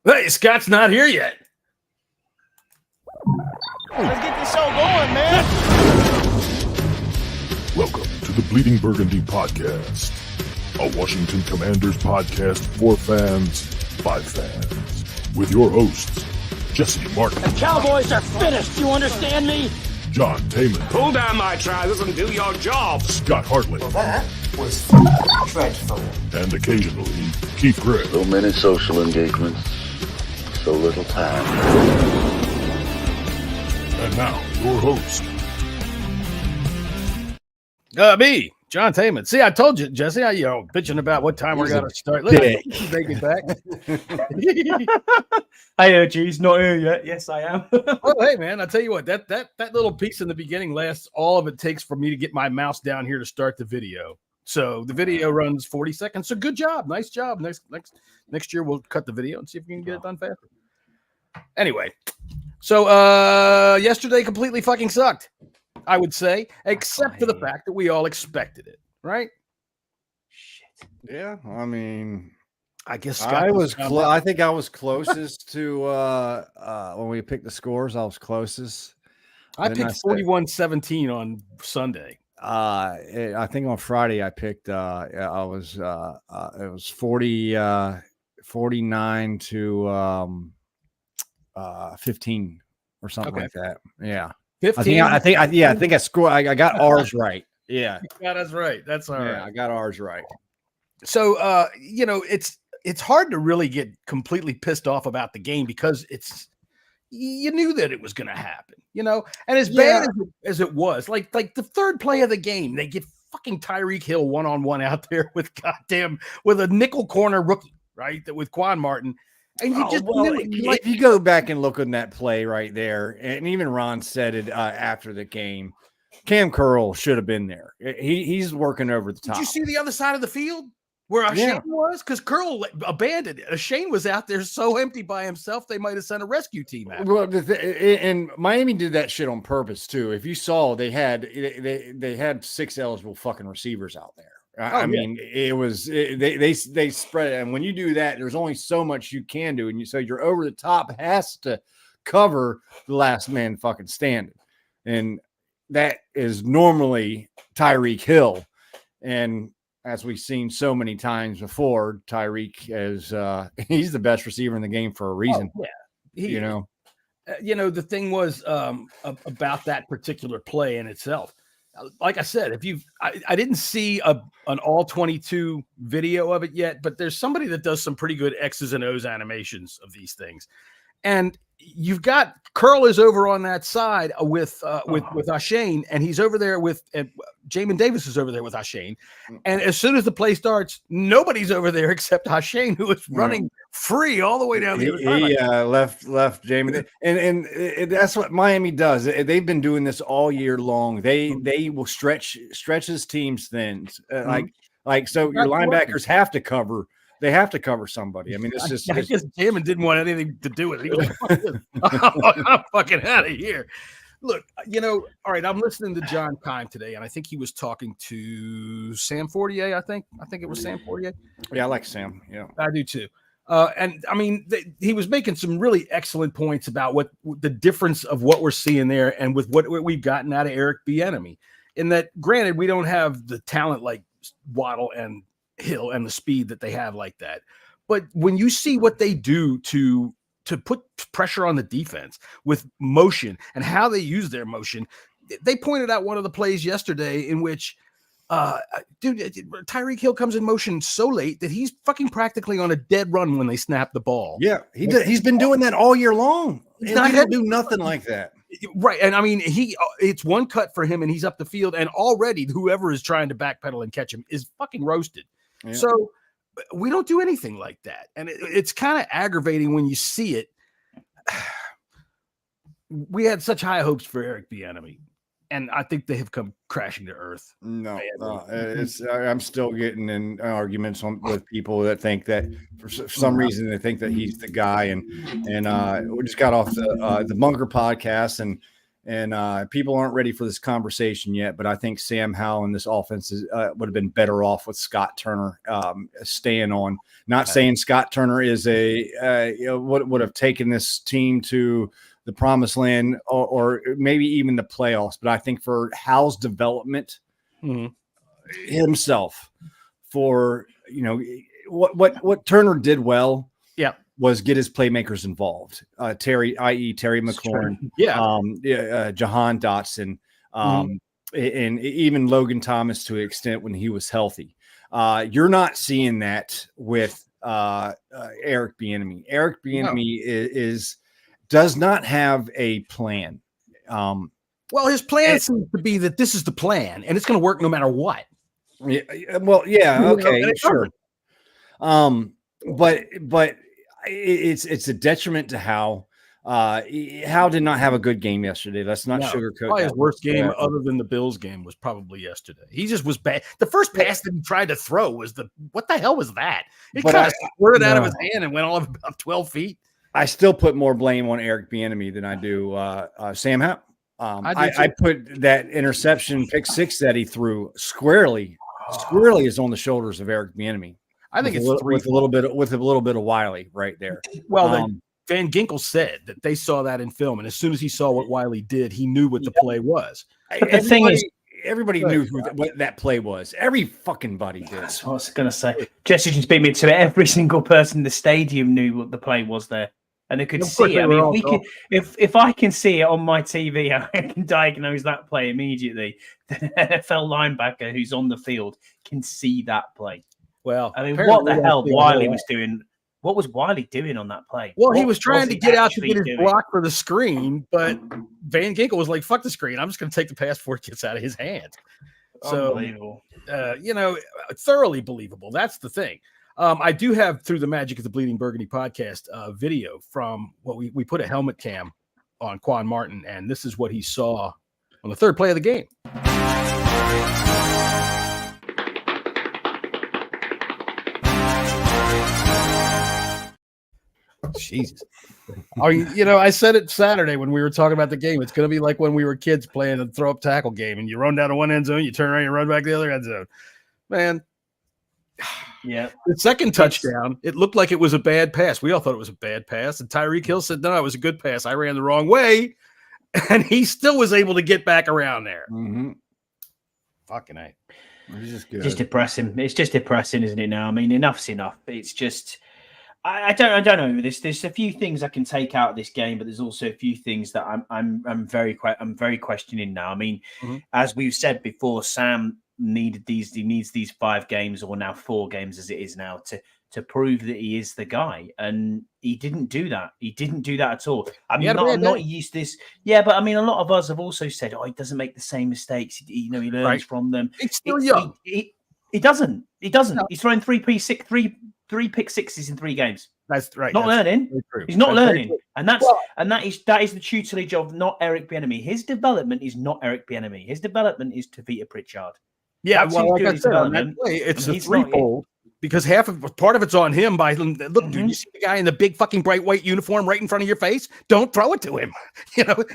Hey, Scott's not here yet. Let's get this show going, man. Welcome to the Bleeding Burgundy Podcast, a Washington Commanders podcast for fans by fans, with your hosts, Jessy Martin. The Cowboys are finished, you understand me? John Taman. Pull down my trousers and do your job. Scott Hartley. That was dreadful. And occasionally, Keith Gregg. So many social engagements, so little time. And now, your host. Me, John Taman. See, I told you, Jesse, bitching about what time we're going to start. Look, make it back. I heard you. He's not here yet. Yes, I am. Oh, hey, man, I'll tell you what, that little piece in the beginning lasts all of it takes for me to get my mouse down here to start the video. So the video runs 40 seconds. So good job. Nice job. Next year, we'll cut the video and see if we can get it done faster. Anyway, so yesterday completely fucking sucked, I would say, except for the fact that we all expected it, right? Shit. Yeah, I mean, I guess I think I was closest to when we picked the scores. I was closest. I picked 41-17 on Sunday. I think on Friday I picked. It was 49 to 15 or something like that. Yeah. 15. I think I scored. I got ours right. Yeah. Yeah, that's right. That's all right. I got ours right. So, it's hard to really get completely pissed off about the game because you knew that it was going to happen, and as bad as it was, like the third play of the game, they get fucking Tyreek Hill one-on-one out there with a nickel corner rookie, right? That with Quan Martin. And you if you go back and look on that play right there, and even Ron said it after the game, Cam Curl should have been there. He's working over the top. Did you see the other side of the field where Shane was? Because Curl abandoned it. Shane was out there so empty by himself, they might have sent a rescue team out. Well, and Miami did that shit on purpose too. If you saw, they had 6 eligible fucking receivers out there. I mean, it was they spread it, and when you do that, there's only so much you can do, and so your over the top has to cover the last man fucking standing, and that is normally Tyreek Hill, and as we've seen so many times before, Tyreek is he's the best receiver in the game for a reason. Oh, yeah, the thing was about that particular play in itself. Like I said, I didn't see an all 22 video of it yet, but there's somebody that does some pretty good X's and O's animations of these things. And you've got Curl is over on that side with Ashane, and he's over there with Jamin Davis is over there with Ashane. And as soon as the play starts, nobody's over there except Ashane, who is running free all the way down the other side. He left Jamin, and that's what Miami does. They've been doing this all year long. They will stretch his team's thin, like so. Your linebackers have to cover. They have to cover somebody. I mean, I guess Jamin didn't want anything to do with it. He goes, I'm fucking out of here. Look, all right, I'm listening to John Kime today, and I think he was talking to Sam Fortier, I think it was Sam Fortier. Yeah, I like Sam. Yeah. I do too. And I mean, he was making some really excellent points about what the difference of what we're seeing there and with what we've gotten out of Eric Bieniemy. In that, granted, we don't have the talent like Waddle and Hill and the speed that they have like that. But when you see what they do to put pressure on the defense with motion and how they use their motion, they pointed out one of the plays yesterday in which Tyreek Hill comes in motion so late that he's fucking practically on a dead run when they snap the ball. Yeah, he's been doing that all year long. He's not going to do nothing like that. Right. And I mean, it's one cut for him and he's up the field, and already whoever is trying to backpedal and catch him is fucking roasted. Yeah. So we don't do anything like that. And it's kind of aggravating when you see it. We had such high hopes for Eric Bieniemy, and I think they have come crashing to earth. No, I'm still getting in arguments with people that think that for some reason they think that he's the guy. And we just got off the Bunker podcast, and And people aren't ready for this conversation yet, but I think Sam Howell and this offense would have been better off with Scott Turner staying on. Not saying Scott Turner is would have taken this team to the promised land or maybe even the playoffs, but I think for Howell's development himself, for what Turner did well, was get his playmakers involved. Terry McLaurin, Jahan Dotson, and even Logan Thomas to an extent when he was healthy. You're not seeing that with Eric Bieniemy. Eric Bieniemy does not have a plan. Well, his plan seems to be that this is the plan, and it's going to work no matter what. Okay, sure. But it's a detriment to Howe. Howe did not have a good game yesterday. Let's not sugarcoat. Probably his worst game other than the Bills game was probably yesterday. He just was bad. The first pass that he tried to throw was what the hell was that? It kind of squirted out of his hand and went all of about 12 feet. I still put more blame on Eric Bieniemy than I do Sam Howell. I put that interception pick six that he threw squarely is on the shoulders of Eric Bieniemy. I think it's with a little bit of Wiley right there. Well, Van Ginkel said that they saw that in film, and as soon as he saw what Wiley did, he knew what the play was. But the thing is, everybody knew what that play was. Every fucking body did. That's what I was going to say. Jessy can speak me to it. Every single person in the stadium knew what the play was there, and they could see it. I mean, if I can see it on my TV, I can diagnose that play immediately. The NFL linebacker who's on the field can see that play. Well, I mean, what the hell Wiley was doing? What was Wiley doing on that play? Well, he was trying to get out to get his block for the screen, but Van Ginkel was like, fuck the screen. I'm just going to take the pass before it gets out of his hand. Unbelievable. So, thoroughly believable. That's the thing. I do have, through the magic of the Bleeding Burgundy podcast, video from what we put a helmet cam on Quan Martin, and this is what he saw on the third play of the game. Jesus. I said it Saturday when we were talking about the game. It's going to be like when we were kids playing the throw up tackle game and you run down to one end zone, you turn around, you run back to the other end zone. Man. Yeah. The second touchdown, it looked like it was a bad pass. We all thought it was a bad pass. And Tyreek Hill said, no, it was a good pass. I ran the wrong way. And he still was able to get back around there. Mm-hmm. Fucking A. It's just good. Just depressing. It's just depressing, isn't it now? I mean, enough's enough. It's just... I don't know. There's a few things I can take out of this game, but there's also a few things that I'm very questioning now. I mean, as we've said before, Sam needs these 5 games, or now 4 games as it is now, to prove that he is the guy, and he didn't do that. He didn't do that at all. I'm not used to this. Yeah, but I mean, a lot of us have also said, he doesn't make the same mistakes. He learns from them. He's still young. He doesn't. No. He's thrown 3 pick sixes in 3 games. That's right. Not learning. He's not learning, and that is the tutelage of not Eric Bieniemy. His development is not Eric Bieniemy. His development is Tavita Pritchard. Yeah, like I said, on that play, it's a threefold because part of it's on him. By look, dude, you see the guy in the big fucking bright white uniform right in front of your face? Don't throw it to him.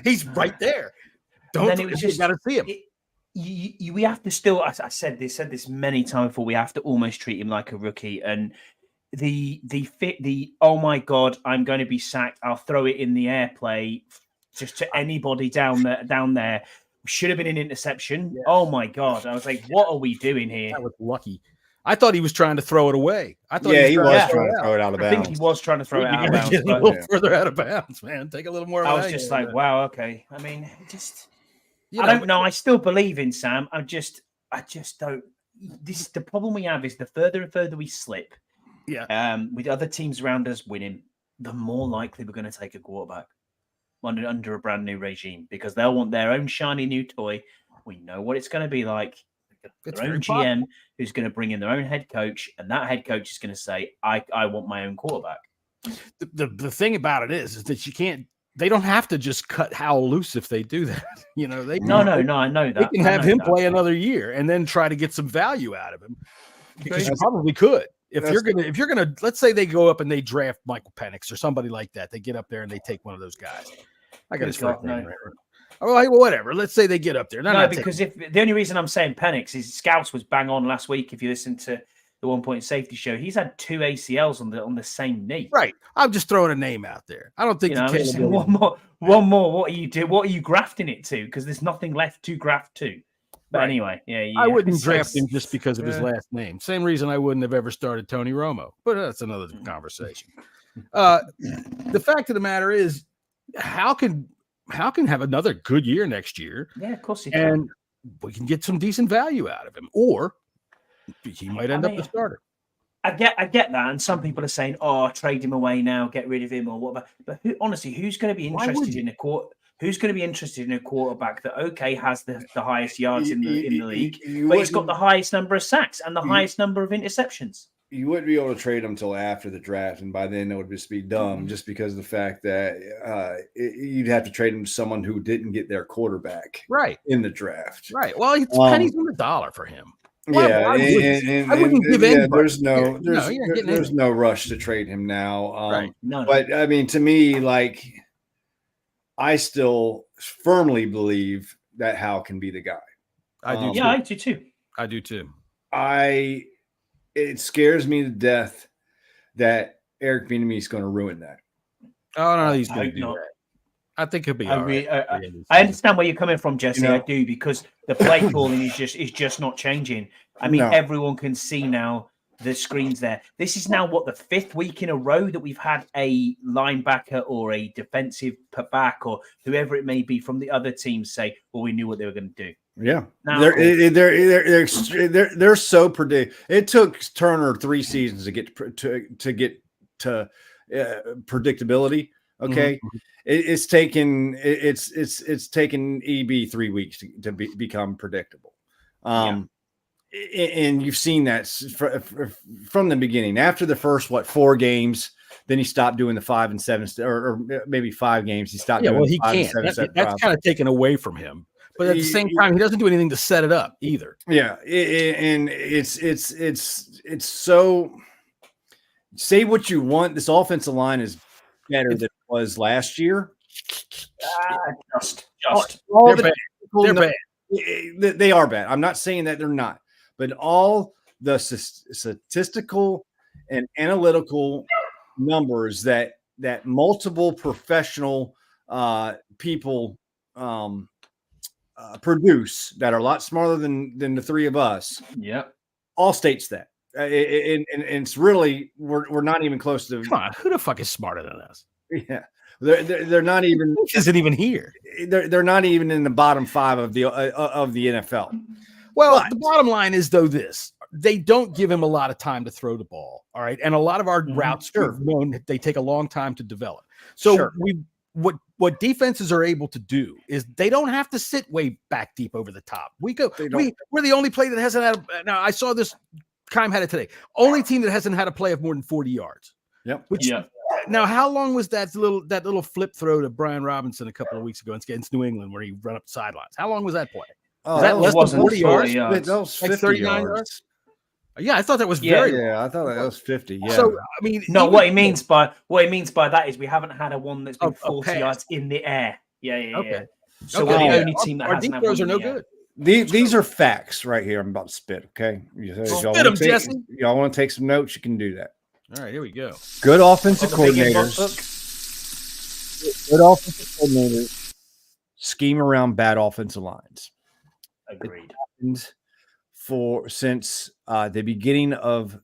He's right there. Don't. You got to see him. We have to still. I said this many times before. We have to almost treat him like a rookie, and the oh my god, I'm going to be sacked. I'll throw it in the air play just to anybody down there. Should have been an interception. Yeah. Oh my god! I was like, what are we doing here? That was lucky. I thought he was trying to throw it away. I thought he was trying to throw it out of bounds. I think he was trying to throw it out of bounds. Get a little further out of bounds, man. Take a little more. I was just like, wow, okay. I mean, I don't know. I still believe in Sam. I just don't. This is the problem we have: is the further and further we slip. Yeah. With other teams around us winning, the more likely we're going to take a quarterback under a brand new regime, because they'll want their own shiny new toy. We know what it's going to be like. Their own GM who's going to bring in their own head coach, and that head coach is going to say, I want my own quarterback. The thing about it is that you can't. They don't have to just cut Howell loose if they do that. They no, I know that. They can have him play another year and then try to get some value out of him, because you probably could. If you're gonna, let's say they go up and they draft Michael Penix or somebody like that, they get up there and they take one of those guys. I got his first name right. All right, well, whatever. Let's say they get up there. No, because if the only reason I'm saying Penix is Scouts was bang on last week. If you listen to the 1 Point Safety show, he's had 2 ACLs on the same knee. Right. I'm just throwing a name out there. I don't think one more. What are you doing? What are you grafting it to? Because there's nothing left to graft to. But anyway, I wouldn't draft him just because of his last name. Same reason I wouldn't have ever started Tony Romo. But that's another conversation. The fact of the matter is, how can have another good year next year? Yeah, of course he can. And we can get some decent value out of him, or he might end up the starter. I get that, and some people are saying, "Oh, trade him away now, get rid of him, or whatever." But honestly, who's going to be interested in a Who's going to be interested in a quarterback that has the highest yards in the league, but he's got the highest number of sacks and the highest number of interceptions? You wouldn't be able to trade him until after the draft, and by then it would just be dumb, just because of the fact that you'd have to trade him to someone who didn't get their quarterback in the draft. Right. Well, it's pennies on the dollar for him. I wouldn't give in. There's no rush to trade him now. No. But I mean, to me, like, I still firmly believe that Hal can be the guy. I do. Yeah, I do too. I do too. It scares me to death that Eric Bieniemy is going to ruin that. Oh no, he's going to do that. I think he'll be all right. I understand where you're coming from, Jesse. I do, because the play calling is just not changing. I mean, everyone can see now the screens there. This is now the 5th week in a row that we've had a linebacker or a defensive back or whoever it may be from the other team say, "Well, we knew what they were going to do." Yeah, now, they're so predictable. It took Turner 3 seasons to get to predictability. Okay, mm-hmm. It's taken EB 3 weeks to become predictable. And you've seen that from the beginning. After the first 4 games, then he stopped doing the 5 and 7, or maybe 5 games. He stopped. Yeah, doing he can't. That's kind of taken away from him. But at the same time, he doesn't do anything to set it up either. Yeah, and it's so. Say what you want. This offensive line is better than it was last year. They're bad. They are bad. I'm not saying that they're not. But all the statistical and analytical numbers that multiple professional people produce that are a lot smarter than the 3 of us. Yeah, all states that, and it's really we're not even close to. Come on, who the fuck is smarter than us? Yeah, they're not even. Isn't even here. They're not even in the bottom 5 of the NFL. Well, the bottom line is, though, they don't give him a lot of time to throw the ball. All right. And a lot of our routes, we've known that they take a long time to develop. So what defenses are able to do is they don't have to sit way back deep over the top. We're the only play that hasn't had now I saw this Kime had it today. Only team that hasn't had a play of more than 40 yards. Yep. Now, how long was that little flip throw to Brian Robinson a couple of weeks ago against New England where he run up the sidelines? How long was that play? Oh, that less than 40 yards? That was 50 like 39 yards. Yeah, I thought that was very. Yeah, I thought that was 50. Yeah. So I mean, what he means by that is we haven't had a one that's been 40 yards in the air. Yeah. So we're the only team that our hasn't deep had throws one are in no the air. good. These are facts right here. I'm about to spit. Okay, spit them, Jesse. Y'all want to take some notes? You can do that. All right, here we go. Good offensive coordinators. Good offensive coordinators scheme around bad offensive lines. Agreed. Since the beginning of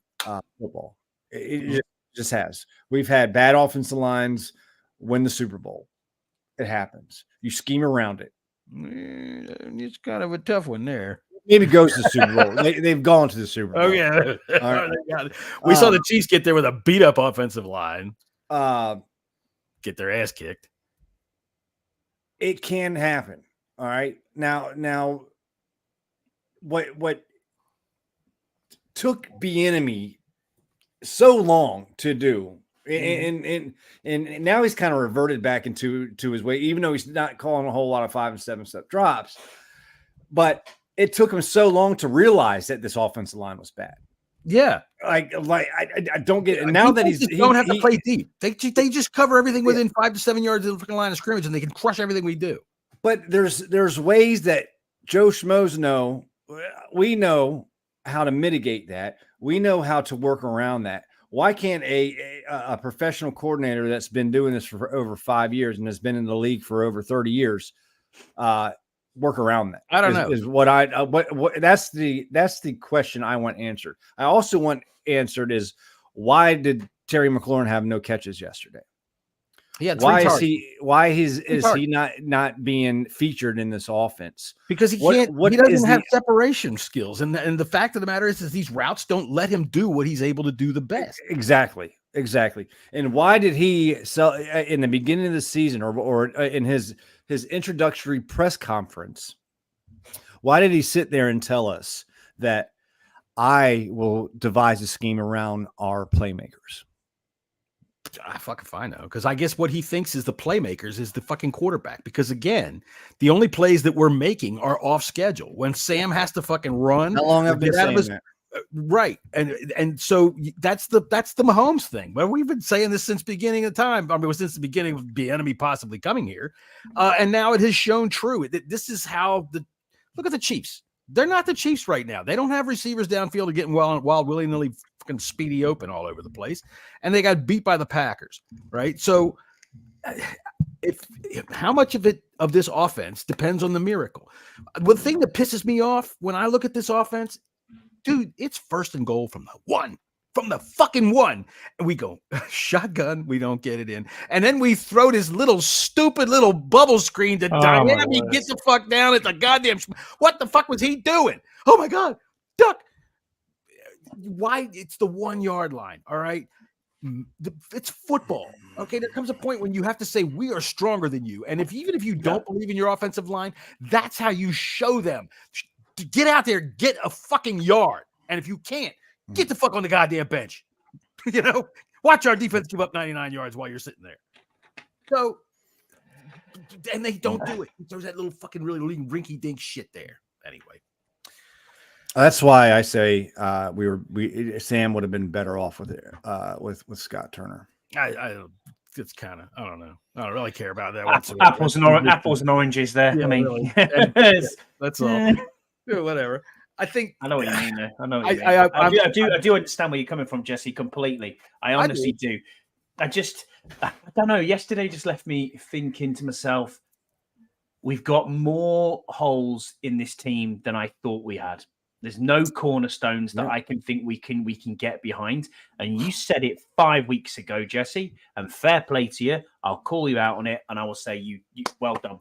football, it just has. We've had bad offensive lines win the Super Bowl. It happens. You scheme around it. It's kind of a tough one there. Maybe goes to the Super Bowl. They've gone to the Super Bowl. Oh yeah, right. We saw the Chiefs get there with a beat up offensive line. Get their ass kicked. It can happen. All right. Now, what took Bieniemy so long to do, and now he's kind of reverted back into his way, even though he's not calling a whole lot of 5 and 7 step drops. But it took him so long to realize that this offensive line was bad. Yeah, I don't get it. Now that he don't have to play deep. They just cover everything within 5 to 7 yards of the line of scrimmage, and they can crush everything we do. But there's ways that Joe Schmoes know. We know how to mitigate that. We know how to work around that. Why can't a professional coordinator that's been doing this for over 5 years and has been in the league for over 30 years work around that? I don't know. Is what I what that's the question I want answered. I also want answered is why did Terry McLaurin have no catches yesterday? Yeah, why is he not being featured in this offense? Because he can't. He doesn't have separation skills, and the fact of the matter is these routes don't let him do what he's able to do the best. Exactly. And why did he sell in the beginning of the season or in his introductory press conference? Why did he sit there and tell us that I will devise a scheme around our playmakers? I fucking fine though, because I guess what he thinks is the playmakers is the fucking quarterback. Because again, the only plays that we're making are off schedule. When Sam has to fucking run, how long have I been saying that? Right, and so that's the Mahomes thing. Well, we've been saying this since the beginning of time. I mean, since the beginning of the enemy possibly coming here, and now it has shown true. This is how look at the Chiefs. They're not the Chiefs right now. They don't have receivers downfield getting wild willy-nilly fucking speedy open all over the place. And they got beat by the Packers, right? So if how much of this offense depends on the miracle? The thing that pisses me off when I look at this offense, dude, it's 1st and goal from the fucking one. And we go, shotgun, we don't get it in. And then we throw this stupid little bubble screen to Miami, get the fuck down at the goddamn. What the fuck was he doing? Oh my God, duck. Why? It's the 1 yard line. All right. It's football. Okay. There comes a point when you have to say, we are stronger than you. And even if you don't believe in your offensive line, that's how you show them. Get out there, get a fucking yard. And if you can't, get the fuck on the goddamn bench. Watch our defense give up 99 yards while you're sitting there. So, and they don't do it. There's that little fucking really rinky dink shit there. Anyway. That's why I say Sam would have been better off with Scott Turner. It's kind of, I don't know. I don't really care about that. Apples and oranges there. Yeah, I mean, really. That's all. Yeah, whatever. I know what you mean there. I do understand where you're coming from, Jesse, completely. I honestly do. I don't know. Yesterday just left me thinking to myself, we've got more holes in this team than I thought we had. There's no cornerstones that I can think we can get behind. And you said it 5 weeks ago, Jesse, and fair play to you. I'll call you out on it, and I will say you well done.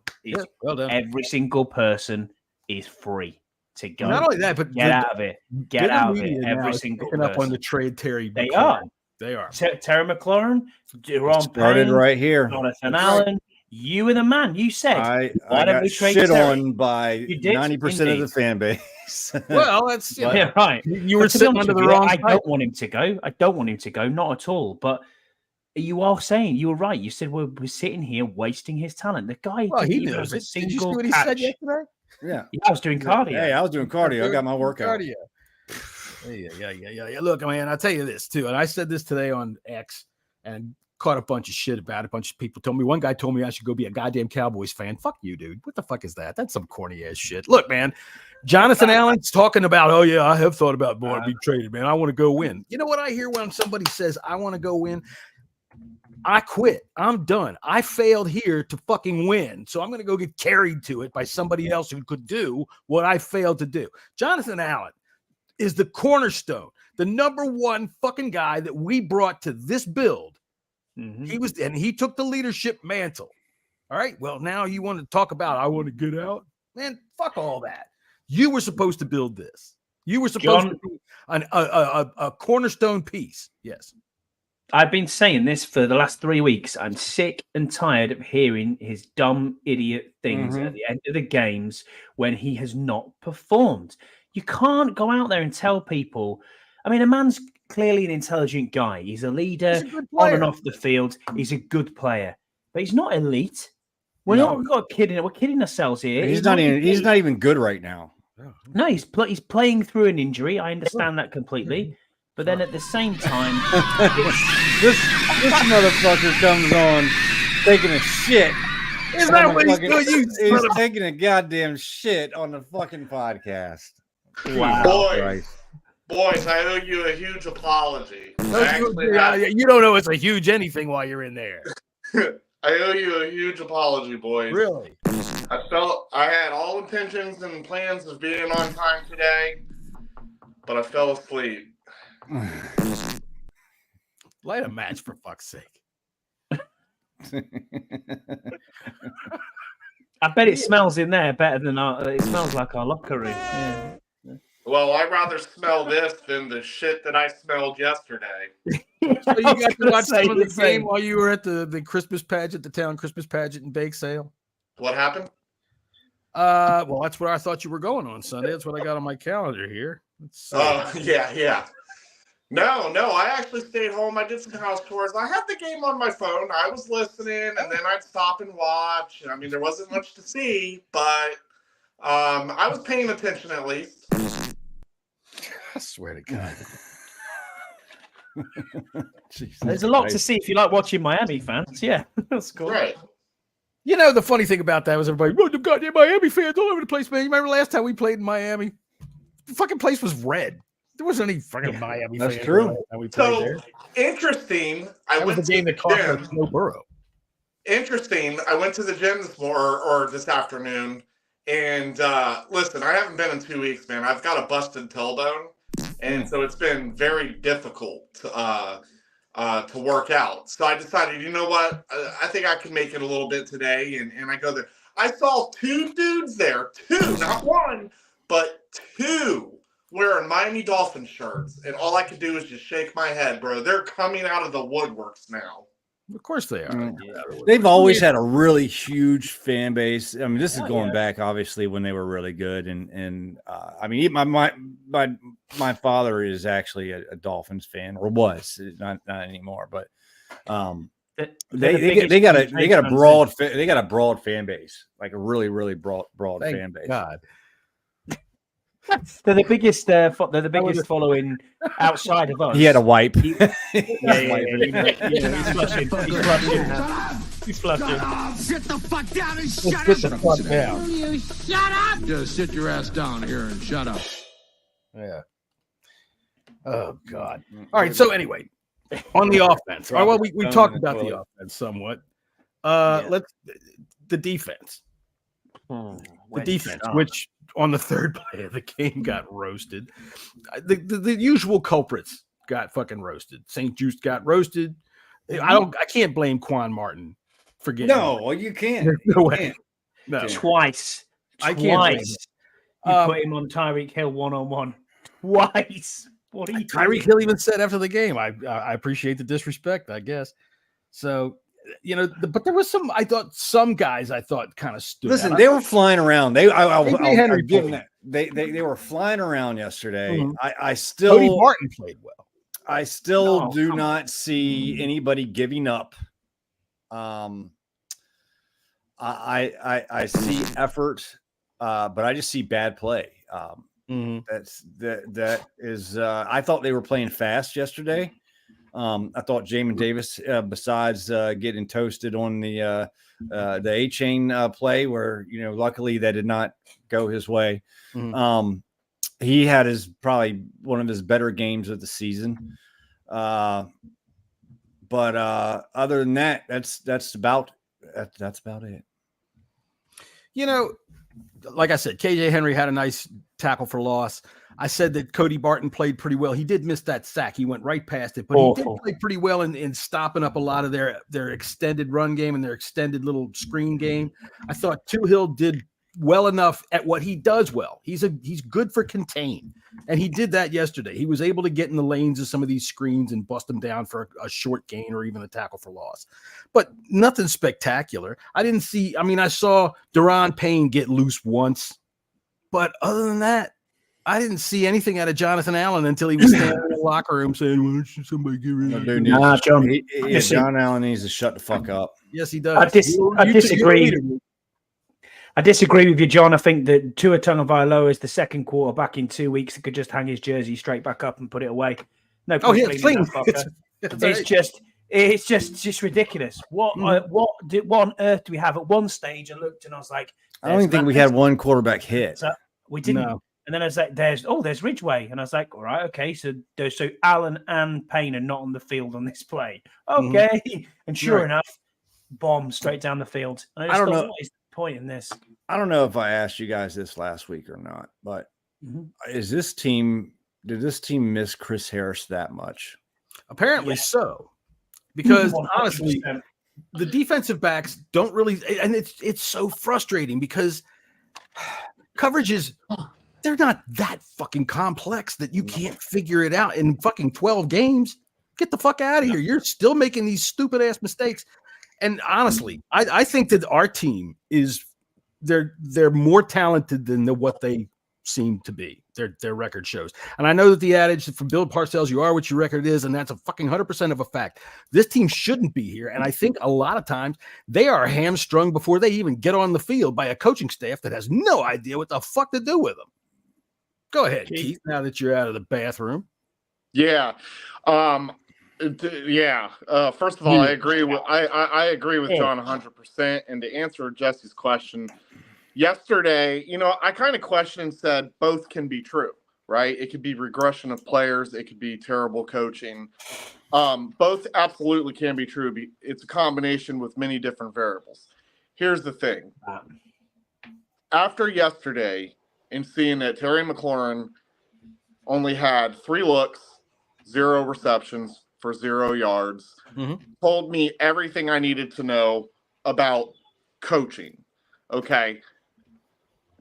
Well done. Every single person is free to go. Not only that, but get out of it. Get out of it. Every single person. Up on the trade, Terry. They are. Terry McLaurin, Jerome Payne, right here. Jonathan Allen. You were the man. You said, I got we trade shit Terry? On by 90% of the fan base. Well, that's right. You were sitting under the wrong. I don't want him to go. Not at all. But you are saying you were right. You said we're sitting here wasting his talent. The guy. Well, he knows it. Did you see what he said yesterday? Yeah, I was doing cardio. Hey, I was doing cardio. I got my workout. Cardio. Yeah. Look, man, I'll tell you this too, and I said this today on X, and caught a bunch of shit about it. A bunch of people told me. One guy told me I should go be a goddamn Cowboys fan. Fuck you, dude. What the fuck is that? That's some corny ass shit. Look, man, Jonathan Allen's talking about, oh yeah, I have thought about being traded, man. I want to go win. You know what I hear when somebody says I want to go win? I quit. I'm done. I failed here to fucking win. So I'm going to go get carried to it by somebody else who could do what I failed to do. Jonathan Allen is the cornerstone, the number one fucking guy that we brought to this build. Mm-hmm. He took the leadership mantle. All right. Well, now you want to talk about, I want to get out, man. Fuck all that. You were supposed to build this. You were supposed to be a cornerstone piece. Yes. I've been saying this for the last 3 weeks. I'm sick and tired of hearing his dumb idiot things at the end of the games when he has not performed. You can't go out there and tell people. I mean, a man's clearly an intelligent guy. He's a leader on and off the field. He's a good player, but he's not elite. We're not kidding. We're kidding ourselves here. He's not even good right now. No, he's playing through an injury. I understand that completely. But then at the same time, this motherfucker comes on taking a shit Is that what he's doing? He's taking a goddamn shit on the fucking podcast. Wow. Boys, I owe you a huge apology. You don't know it's a huge anything while you're in there. I owe you a huge apology, boys. Really? I had all intentions and plans of being on time today, but I fell asleep. Light a match, for fuck's sake. I bet it smells in there better than it smells like our locker room. Yeah. Well, I'd rather smell this than the shit that I smelled yesterday. So you got to watch some of the game while you were at the Christmas pageant, the town Christmas pageant and bake sale? What happened? Well, that's where I thought you were going on Sunday. That's what I got on my calendar here. Yeah. No, I actually stayed home. I did some house chores. I had the game on my phone. I was listening, and then I'd stop and watch. I mean, there wasn't much to see, but I was paying attention at least. I swear to God. There's a lot to see if you like watching Miami fans. Yeah, that's cool. Right. You know, the funny thing about that was everybody, the goddamn Miami fans all over the place, man. You remember last time we played in Miami? The fucking place was red. There wasn't any fucking Miami fans. That's true. We played there. Interesting. That was the game that cost us no Burrow. Interesting. I went to the gym this afternoon, and listen, I haven't been in 2 weeks, man. I've got a busted tailbone, and so it's been very difficult to work out. So I decided, you know what? I think I can make it a little bit today, and I go there. I saw two dudes there, not one, but two, wearing Miami Dolphins shirts, and all I could do is just shake my head, bro. They're coming out of the woodworks now. Of course they are. They've always had a really huge fan base. I mean, this is going back, obviously, when they were really good. And I mean, my father is actually a Dolphins fan, or was, not anymore. But they got a broad fan base, like a really, really broad fan base. God. They're the biggest. They're the biggest following outside of us. He had a wipe. He's flushing. He's flushing. Sit the fuck down and Sit shut the fuck down. You shut up. Just sit your ass down here and shut up. Yeah. Oh God. All right. So anyway, on the offense. All right, well, we talked about the offense somewhat. The defense. The defense, which on the third play of the game got roasted. The usual culprits got fucking roasted. St. Juice got roasted. I can't blame Quan Martin for getting. No, you can't. No way. No. Twice. I can't blame him. You put him on Tyreek Hill 1-on-1 twice. What are you Tyreek Hill even said after the game, I appreciate the disrespect, I guess. So, you know, but there was some, I thought some guys kind of stood. Listen, out. they were flying around. They were flying around yesterday. Mm-hmm. I still Cody Barton played well. I still do not see anybody giving up. I see effort, but I just see bad play. That is. I thought they were playing fast yesterday. I thought Jamin Davis, besides getting toasted on the A-chain play, where luckily that did not go his way. He had probably one of his better games of the season. But other than that, that's about it. Like I said, KJ Henry had a nice tackle for loss. I said that Cody Barton played pretty well. He did miss that sack. He went right past it, but he did play pretty well in stopping up a lot of their extended run game and their extended little screen game. I thought Tuhill did well enough at what he does well. He's good for contain, and he did that yesterday. He was able to get in the lanes of some of these screens and bust them down for a short gain or even a tackle for loss. But nothing spectacular. I saw Deron Payne get loose once, but other than that, I didn't see anything out of Jonathan Allen until he was standing in the locker room saying, "Why don't you somebody get rid of him?" John Allen needs to shut the fuck up. Yes, he does. I disagree. I disagree with you, John. I think that Tua Tagovailoa is the second quarterback in 2 weeks that could just hang his jersey straight back up and put it away. No point cleaning that fucker. It's just It's just ridiculous. What on earth do we have? At one stage, I looked and I was like, I don't even think we had one quarterback hit. So we didn't. No. And then I was like, there's Ridgeway. And I was like, all right, okay. So Allen and Payne are not on the field on this play. Okay. And sure enough, bomb straight down the field. And I don't know. What is the point in this? I don't know if I asked you guys this last week or not, but did this team miss Chris Harris that much? Apparently so. Because honestly, the defensive backs don't really, and it's so frustrating because coverage is, they're not that fucking complex that you can't figure it out in fucking 12 games. Get the fuck out of here. You're still making these stupid ass mistakes. And honestly, I think that our team is, they're more talented than what they seem to be. Their record shows. And I know that the adage from Bill Parcells, you are what your record is, and that's a fucking 100% of a fact. This team shouldn't be here. And I think a lot of times they are hamstrung before they even get on the field by a coaching staff that has no idea what the fuck to do with them. Go ahead, Keith, now that you're out of the bathroom. Yeah. First of all, I agree with I agree with John 100%. And to answer Jesse's question, yesterday, I kind of questioned and said both can be true, right? It could be regression of players. It could be terrible coaching. Both absolutely can be true. It's a combination with many different variables. Here's the thing. After yesterday and seeing that Terry McLaurin only had 3 looks, 0 receptions for 0 yards, told me everything I needed to know about coaching. Okay.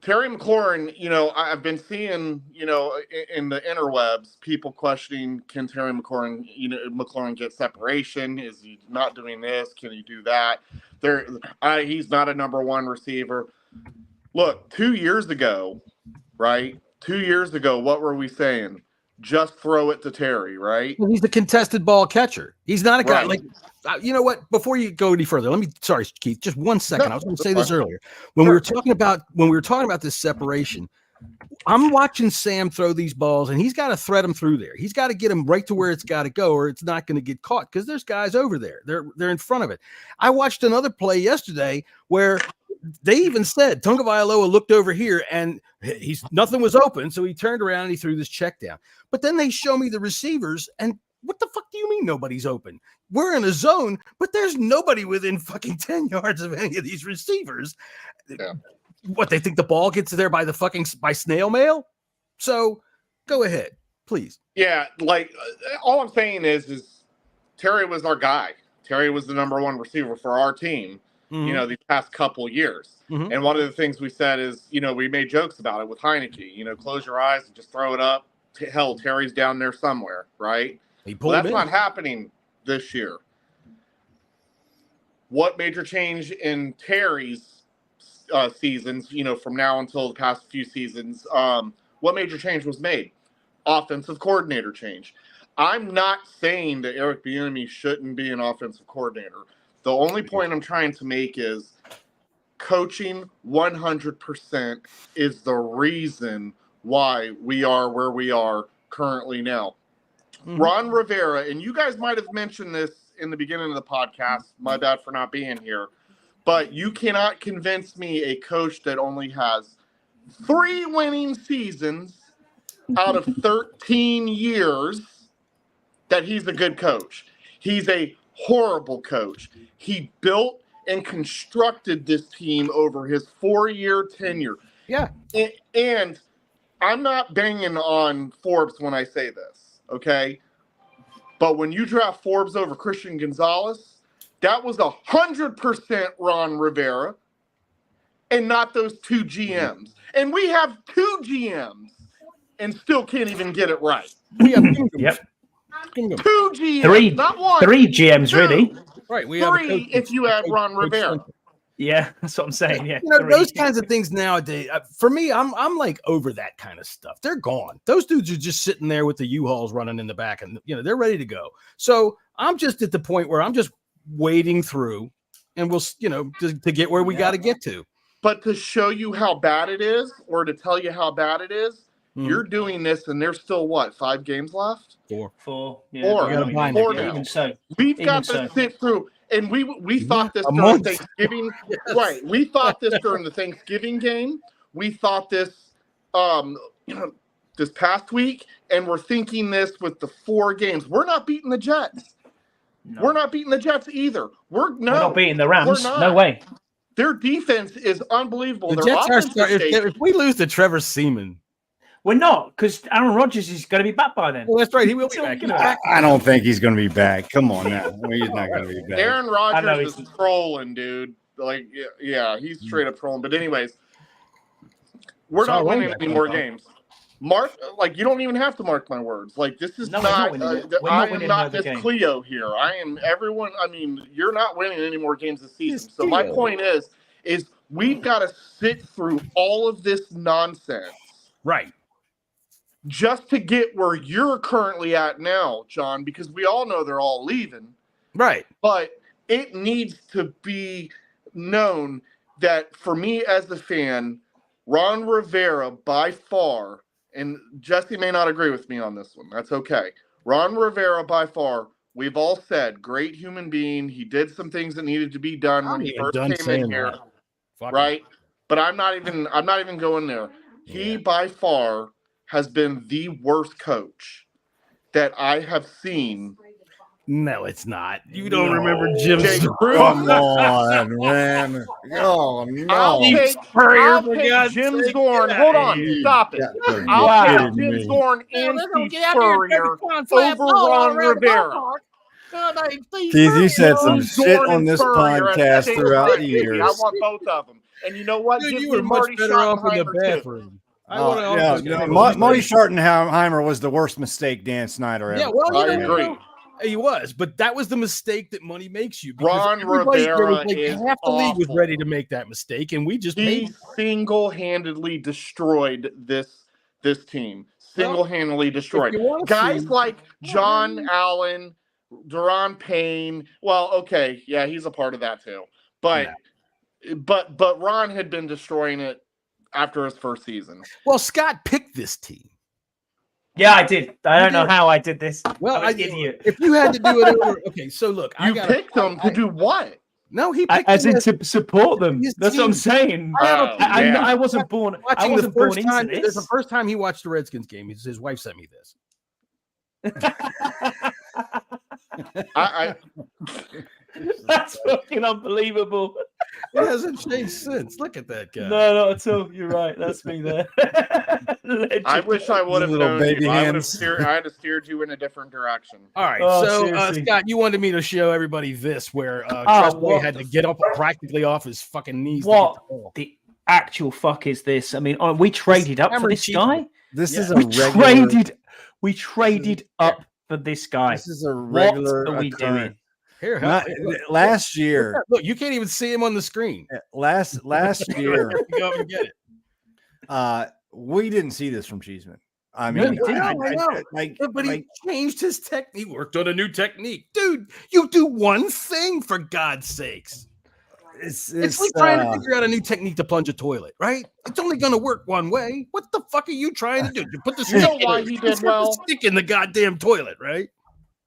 Terry McLaurin, I've been seeing, in the interwebs, people questioning, can Terry McLaurin get separation? Is he not doing this? Can he do that? He's not a number 1 receiver. Look, 2 years ago, right? 2 years ago, what were we saying? Just throw it to Terry, right? Well, he's a contested ball catcher. He's not a guy like, you know what? Before you go any further, sorry, Keith, just 1 second. I was going to say this earlier. When we were talking about this separation, I'm watching Sam throw these balls, and he's got to thread them through there. He's got to get them right to where it's got to go, or it's not going to get caught because there's guys over there. They're in front of it. I watched another play yesterday where they even said Tagovailoa looked over here and nothing was open, so he turned around and he threw this check down. But then they show me the receivers, and what the fuck do you mean nobody's open? We're in a zone, but there's nobody within fucking 10 yards of any of these receivers. Yeah. What, they think the ball gets there by snail mail? So go ahead, please. Yeah, all I'm saying is Terry was our guy. Terry was the number 1 receiver for our team. These past couple years. And one of the things we said is, we made jokes about it with Heineke, close your eyes and just throw it up. Hell, Terry's down there somewhere, right? That's not happening this year. What major change in Terry's seasons, from now until the past few seasons, what major change was made? Offensive coordinator change. I'm not saying that Eric Bieniemy shouldn't be an offensive coordinator. The only point I'm trying to make is coaching 100% is the reason why we are where we are currently now. Ron Rivera, and you guys might have mentioned this in the beginning of the podcast. My bad for not being here. But you cannot convince me a coach that only has 3 winning seasons out of 13 years that he's a good coach. He's a horrible coach. He built and constructed this team over his 4-year tenure. Yeah. And I'm not banging on Forbes when I say this, okay? But when you draft Forbes over Christian Gonzalez, that was 100% Ron Rivera and not those 2 GMs. And we have 2 GMs and still can't even get it right. We have 2 GMs, not 1. 3 GMs, 2. Really. Right. We 3 if you add Ron Rivera. Yeah, that's what I'm saying. Yeah, those kinds of things nowadays. For me, I'm like over that kind of stuff. They're gone. Those dudes are just sitting there with the U-Hauls running in the back, and they're ready to go. So I'm just at the point where I'm just wading through, and we'll to get where we got to get to. But to show you how bad it is, or to tell you how bad it is, You're doing this, and there's still what, 5 games left? 4. Four now. now. We've got to sit through, and we thought this during Thanksgiving. Yes. Right. We thought this during the Thanksgiving game. We thought this this past week, and we're thinking this with the 4 games. We're not beating the Jets. No. We're not beating the Jets either. We're not beating the Rams. No way. Their defense is unbelievable. The Jets are if we lose to Trevor Seaman. We're not, because Aaron Rodgers is going to be back by then. Well, that's right. He will be back. I don't think he's going to be back. Come on now. He's not going to be back. Aaron Rodgers is trolling, dude. Like, yeah, he's straight up trolling. But anyways, we're not winning any more games. Mark, like, you don't even have to mark my words. Like, this is I am not this Cleo here. I am everyone. I mean, you're not winning any more games this season. So my point is we've got to sit through all of this nonsense. Right. Just to get where you're currently at now, John, because we all know they're all leaving. Right. But it needs to be known that for me as a fan, Ron Rivera by far, and Jesse may not agree with me on this one. That's okay. Ron Rivera by far, we've all said, great human being. He did some things that needed to be done when he first came in here. Right? But I'm not even going there. He by far has been the worst coach that I have seen. No, it's not. You don't remember Jim Come on, man. Oh, no. I'll take Jim Zorn. Hold on. Stop it. I'll take Jim Zorn and Steve Spurrier over Ron Rivera. Keith, you said some shit on this podcast throughout the years. I want both of them. And you know what? Dude, you were much better off in the bathroom. Marty Schottenheimer was the worst mistake Dan Snyder ever. Yeah, well, I agree. He was, but that was the mistake that money makes you. Ron Rivera is half the league was ready to make that mistake, and we just single-handedly destroyed this team. Single-handedly destroyed. Guys like John Allen, Daron Payne. Well, okay, yeah, he's a part of that too. But Ron had been destroying it after his first season. Well, Scott picked this team. Yeah, I did. I don't know how I did this. Well, I'm an idiot. If you had to do it over, okay. So look, you picked them to do what? No, he picked as in to support them. That's what I'm saying. I wasn't born. I wasn't born into this. This is the first time he watched the Redskins game. His wife sent me this. That's fucking unbelievable. It hasn't changed since. Look at that guy. No, not at all. You're right. That's me there. I wish I would have known you. I had steered you in a different direction. All right. Scott, you wanted me to show everybody this where Trustway had to get up practically off his fucking knees. What the actual fuck is this? I mean, we traded up for this guy. This is we traded up for this guy. This is a regular. What are we doing? Here, last year. Look, you can't even see him on the screen. Last year, go up and get it. We didn't see this from Cheeseman. I mean, I know. But he changed his technique. He worked on a new technique, dude. You do one thing for God's sakes. It's like trying to figure out a new technique to plunge a toilet, right? It's only going to work one way. What the fuck are you trying to do? You put the stick in the goddamn toilet, right?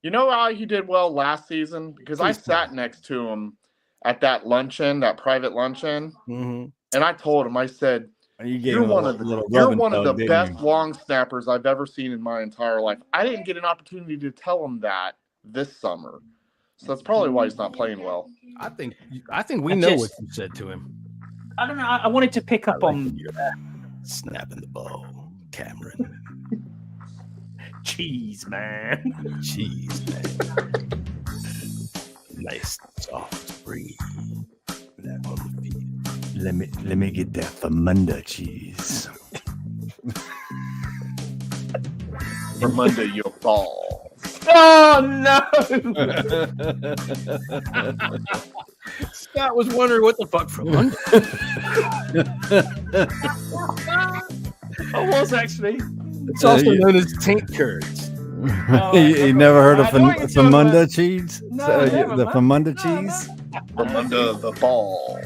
You know why he did well last season? Because I sat next to him at that luncheon, that private luncheon, and I told him, I said, "You're one of the best long snappers I've ever seen in my entire life." I didn't get an opportunity to tell him that this summer, so that's probably why he's not playing well. I think we know what you said to him. I don't know. I wanted to pick up on snapping the ball, Cameron. Cheese man. Nice soft breeze. Let me get that Famunda cheese. Famunda your ball. Oh no! Scott was wondering what the fuck Famunda. I was actually. It's also known as taint curds. You never heard of Famunda cheese? No, the Famunda cheese? Famunda the ball.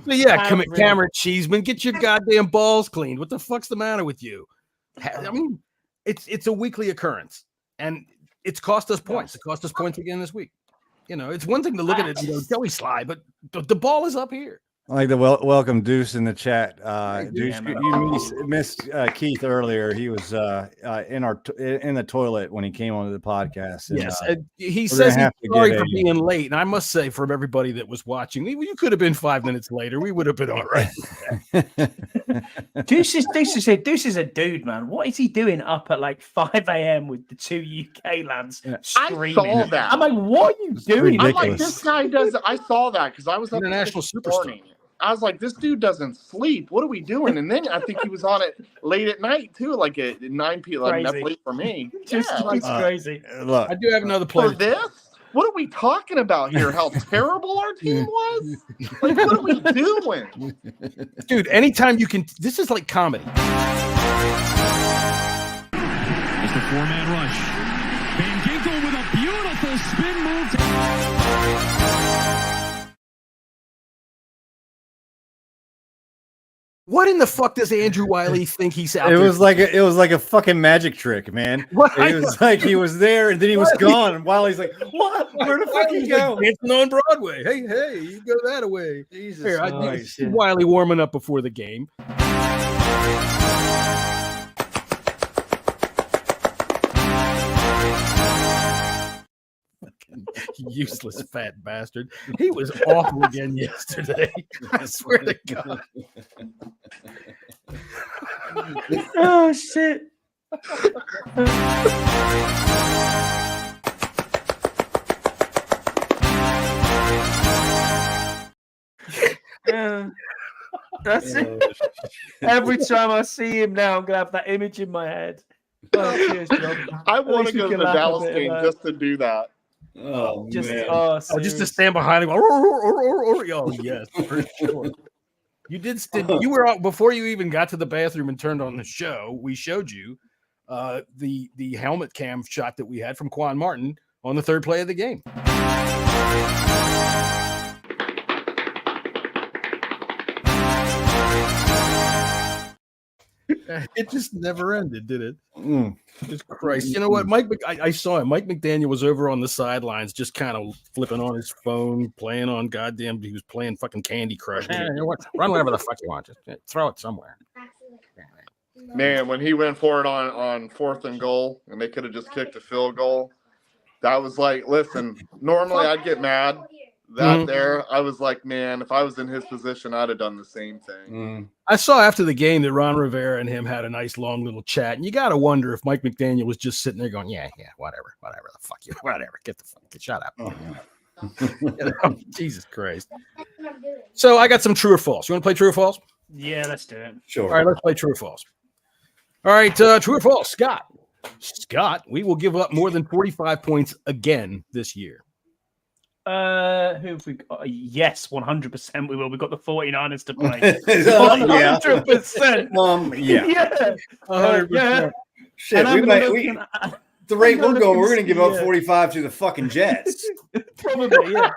But yeah, Cameron Cheeseman, get your goddamn balls cleaned. What the fuck's the matter with you? I mean, it's a weekly occurrence, and it's cost us points. It cost us points again this week. You know, it's one thing to look at it and go, Joey Sly, but the ball is up here. I like the welcome Deuce in the chat. Deuce, you missed Keith earlier. He was in the toilet when he came onto the podcast. And, yes, he says he's sorry for being late, and I must say, from everybody that was watching, you could have been 5 minutes later. We would have been all right. Deuce is a dude, man. What is he doing up at like 5 a.m. with the two UK lads screaming? I saw that. I'm like, what are you doing? I'm like, this guy does. I saw that because I was up international superstar. I was like, this dude doesn't sleep. What are we doing? And then I think he was on it late at night too, like at 9 p.m. Like, that's late for me. Just crazy. Look, I do have another player. For this? What are we talking about here? How terrible our team was? Like, what are we doing? Dude, anytime you can, this is like comedy. It's the four-man rush. Van Ginkel with a beautiful spin move. What in the fuck does Andrew Wiley think he's out it there? was like a fucking magic trick, man. What? It was like he was there and then he was gone. And Wiley's like, "What? Where the fuck you go?" Like dancing on Broadway. Hey, you go that away. Jesus Here, Christ. I Wiley warming up before the game. Useless fat bastard. He was awful again yesterday. I swear to God. Oh shit. That's it. Every time I see him now, I'm gonna have that image in my head. Oh, cheers, John. I want to go to the Dallas game just to do that. Oh, just man. Just to stand behind him. Oh, yes, for sure. You did. You were out before you even got to the bathroom and turned on the show. We showed you the helmet cam shot that we had from Quan Martin on the third play of the game. It just never ended, did it? Just Christ. You know what, Mike? I saw it. Mike McDaniel was over on the sidelines, just kind of flipping on his phone, playing on goddamn. He was playing fucking Candy Crush. Run whatever the fuck you want. Just throw it somewhere. Man, when he went for it on 4th and goal, and they could have just kicked a field goal, that was like, listen. Normally, I'd get mad. There, I was like, man, if I was in his position, I'd have done the same thing. I saw after the game that Ron Rivera and him had a nice long little chat, and you got to wonder if Mike McDaniel was just sitting there going, yeah, whatever, the fuck you, whatever, shut up. You know, Jesus Christ. So I got some true or false. You want to play true or false? Yeah, let's do it. Sure. All right, let's play true or false. All right, true or false, Scott. Scott, we will give up more than 45 points again this year. Who have we got? Yes, 100% we will. We've got the 49ers to play. 100%. Yeah. 100%. Yeah. Shit, the rate we're going, we're going to give up 45 to the fucking Jets. Probably, yeah.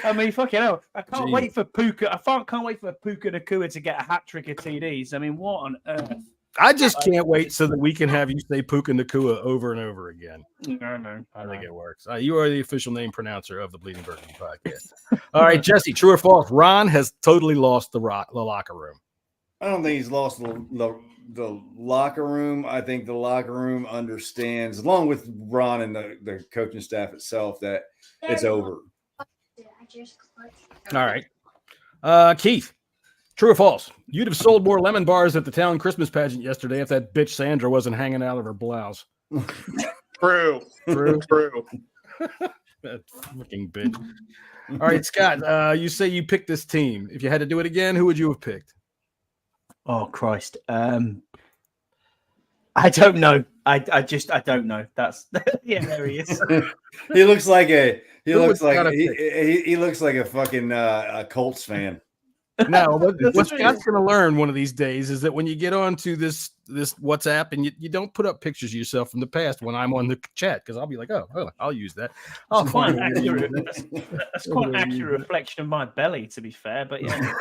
I mean, fucking hell. I can't wait for Puka. I can't wait for Puka Nacua to get a hat trick of TDs. I mean, what on earth? I just can't wait so that we can have you say Puka Nacua over and over again. I think it works. You are the official name pronouncer of the Bleeding Burgundy Podcast. All right, Jesse, true or false? Ron has totally lost the locker room. I don't think he's lost the locker room. I think the locker room understands, along with Ron and the coaching staff itself, that it's over. All right. Keith, true or false? You'd have sold more lemon bars at the town Christmas pageant yesterday if that bitch Sandra wasn't hanging out of her blouse. True. That fucking bitch. All right, Scott, you say you picked this team. If you had to do it again, who would you have picked? Oh, Christ. I don't know. I don't know. That's yeah, there he is. He looks like a fucking Colts fan. No, what Scott's going to learn one of these days is that when you get onto this WhatsApp and you don't put up pictures of yourself from the past when I'm on the chat, because I'll be like, oh, I'll use that. That's quite an accurate reflection of my belly, to be fair. But yeah,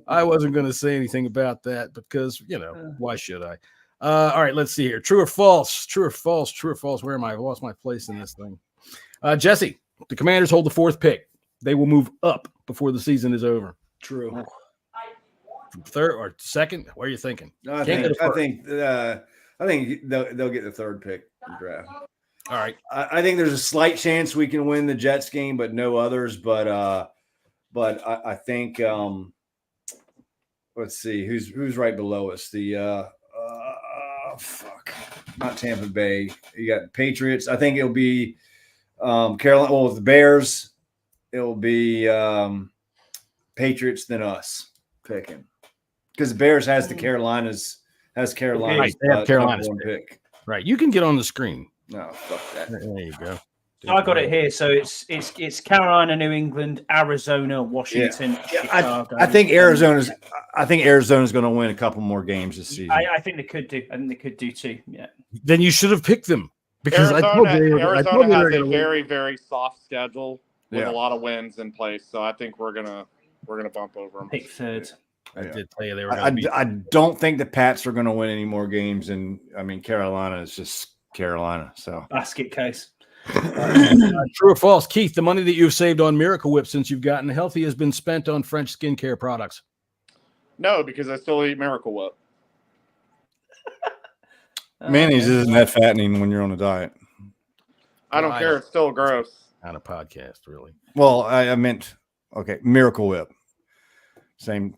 I wasn't going to say anything about that because why should I? All right, let's see here. True or false? True or false? True or false? Where am I? I lost my place in this thing. Jesse, the Commanders hold the 4th pick. They will move up before the season is over. True. Third or second? What are you thinking? No, I think they'll get the 3rd pick in the draft. All right. I think there's a slight chance we can win the Jets game, but no others. But I think let's see who's right below us. The not Tampa Bay. You got Patriots. I think it'll be Carolina. Well, with the Bears, it'll be Patriots then us picking because the Bears has the Carolinas. Right, they have Carolina's pick. Right, you can get on the screen. No, fuck that. There you go. I got it here. So it's Carolina, New England, Arizona, Washington, Chicago. I think Arizona's going to win a couple more games this season. I think they could do. I think they could do too. Yeah. Then you should have picked them because Arizona has a very, very soft schedule with a lot of wins in place. So I think we're gonna bump over them. Pick 3rd. I did tell you they were. I don't think the Pats are going to win any more games, and I mean Carolina is just Carolina. So basket case. True or false, Keith? The money that you've saved on Miracle Whip since you've gotten healthy has been spent on French skincare products. No, because I still eat Miracle Whip. Mayonnaise isn't that fattening when you're on a diet. I don't care. It's still gross. On a podcast, really. Well, I meant Miracle Whip. Same.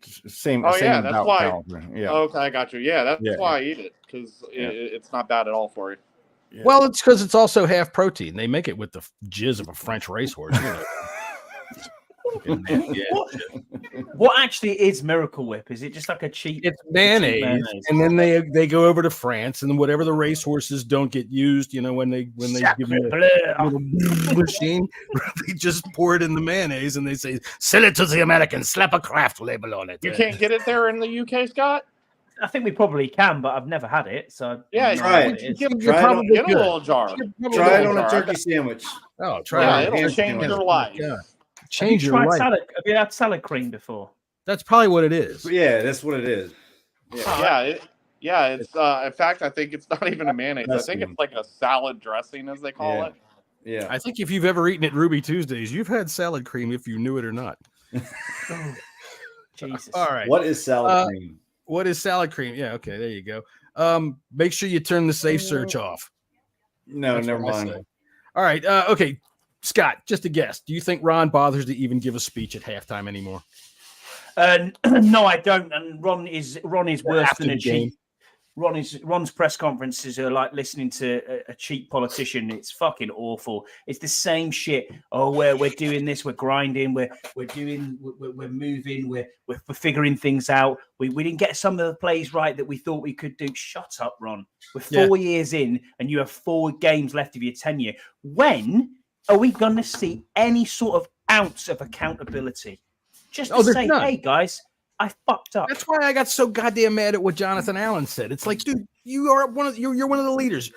Oh yeah, that's why. Yeah. Okay, I got you. Yeah, that's why I eat it because it's not bad at all for you. Yeah. Well, it's because it's also half protein. They make it with the jizz of a French racehorse. What actually is Miracle Whip? Is it just like a cheap? It's mayonnaise, and then they go over to France, and whatever the racehorses don't get used, when they give you a little machine, they just pour it in the mayonnaise, and they say, "Sell it to the Americans. Slap a craft label on it." You can't get it there in the UK, Scott. I think we probably can, but I've never had it. So yeah, try it. Get a little jar. Try it on a turkey sandwich. Oh, try it. It'll change your life. Yeah. Change your life. Have you had salad cream before? That's probably what it is. Yeah, that's what it is. Yeah, it's in fact, I think it's not even a mayonnaise. I think it's like a salad dressing, as they call it. Yeah. I think if you've ever eaten at Ruby Tuesdays, you've had salad cream if you knew it or not. Oh, Jesus. All right. What is salad cream? What is salad cream? Yeah, okay, there you go. Make sure you turn the safe search off. No, That's never mind. All right. Okay. Scott, just a guess. Do you think Ron bothers to even give a speech at halftime anymore? No, I don't. And Ron is worse than a cheap. Ron's press conferences are like listening to a cheap politician. It's fucking awful. It's the same shit. Oh, we're doing this. We're grinding. We're moving. We're figuring things out. We didn't get some of the plays right that we thought we could do. Shut up, Ron. We're 4 years in, and you have 4 games left of your tenure. When are we going to see any sort of ounce of accountability? Just to say, hey guys, I fucked up. That's why I got so goddamn mad at what Jonathan Allen said. It's like, dude, you're one of the leaders.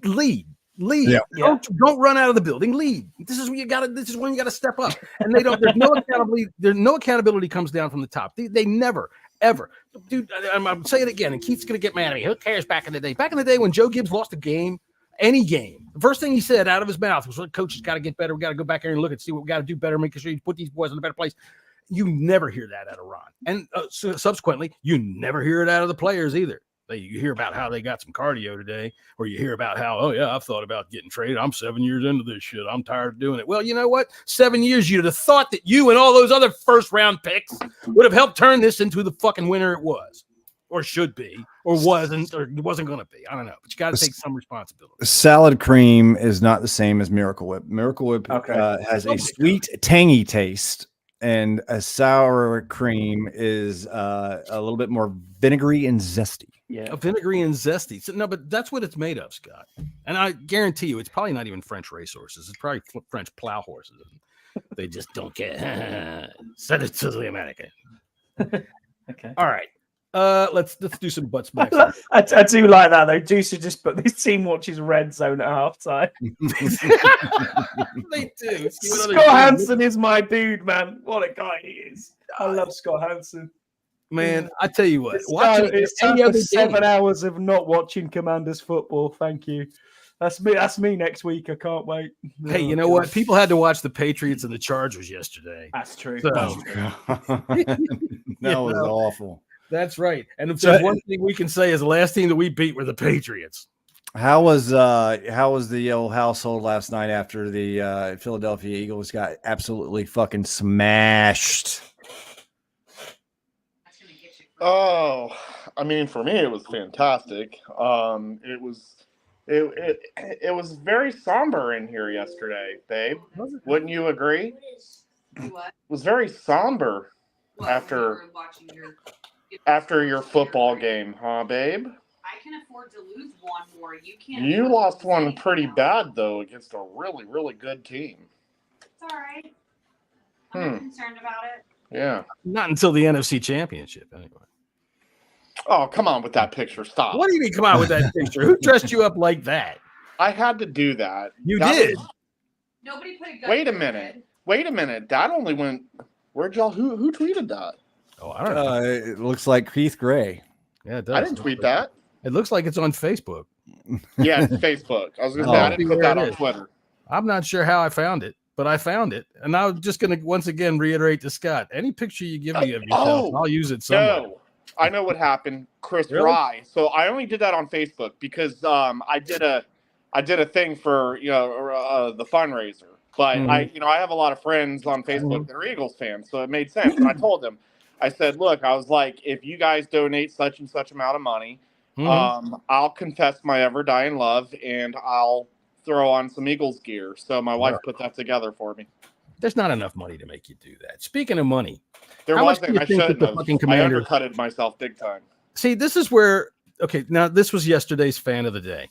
Lead. Yeah. Don't run out of the building. Lead. This is when you gotta step up. And they don't. There's no accountability. No accountability comes down from the top. They never, ever. Dude, I'm saying it again, and Keith's gonna get mad at me. Who cares? Back in the day when Joe Gibbs lost a game, any game, the first thing he said out of his mouth was, "Coach has got to get better. We got to go back there and look and see what we got to do better, making sure you put these boys in a better place." You never hear that out of Ron. And subsequently, you never hear it out of the players either. You hear about how they got some cardio today, or you hear about how, oh, yeah, I've thought about getting traded. I'm 7 years into this shit. I'm tired of doing it. Well, you know what? 7 years, you'd have thought that you and all those other first-round picks would have helped turn this into the fucking winner it was, or should be, or wasn't going to be. I don't know. But you got to take some responsibility. Salad cream is not the same as Miracle Whip. Miracle Whip has a sweet, tangy taste. And a sour cream is a little bit more vinegary and zesty. Yeah, vinegary and zesty. So, no, but that's what it's made of, Scott. And I guarantee you, it's probably not even French racehorses. It's probably French plow horses. They just don't care. Send it to the American. Okay. All right. Let's do some butt smacks. I do like that though. Deuce just put this team watches Red Zone at halftime. They do. Scott Hansen is my dude, man. What a guy he is. I love Scott Hansen. Man, I tell you what, It's time for 7 hours of not watching Commanders football. Thank you. That's me. That's me next week. I can't wait. Hey, you know what? People had to watch the Patriots and the Chargers yesterday. That's true. So, That was awful. That's right. And if there's one thing we can say is the last team that we beat were the Patriots. How was the old household last night after the Philadelphia Eagles got absolutely fucking smashed? Oh, I mean, for me, it was fantastic. It was very somber in here yesterday, babe. Wouldn't you agree? It was very somber after your football game, huh, babe? I can afford to lose one more. You can't. You lost one pretty bad though against a really, really good team. It's all right. I'm not concerned about it. Yeah. Not until the NFC Championship, anyway. Oh, come on with that picture. Stop. What do you mean, come on with that picture? Who dressed you up like that? I had to do that. You did? Nobody put a gun. Wait a minute. That only went. Where'd y'all? Who tweeted that? Oh, I don't know. It looks like Keith Gray. Yeah, it does. I didn't tweet that. It looks like it's on Facebook. Yeah, it's Facebook. I was going to say, I didn't put that on Twitter. I'm not sure how I found it, but I found it. And I'm just going to once again reiterate to Scott, any picture you give me of yourself, I'll use it somewhere. No, I know what happened. Chris Really? Rye. So I only did that on Facebook because I did a thing for the fundraiser. But I have a lot of friends on Facebook that are Eagles fans, so it made sense. And I told them, I said, look, I was like, if you guys donate such and such amount of money, I'll confess my ever dying love and I'll throw on some Eagles gear. So my wife put that together for me. There's not enough money to make you do that. Speaking of money, there wasn't. I shouldn't have. I Commander... undercutted myself big time. See, this is where. Okay, now this was yesterday's fan of the day.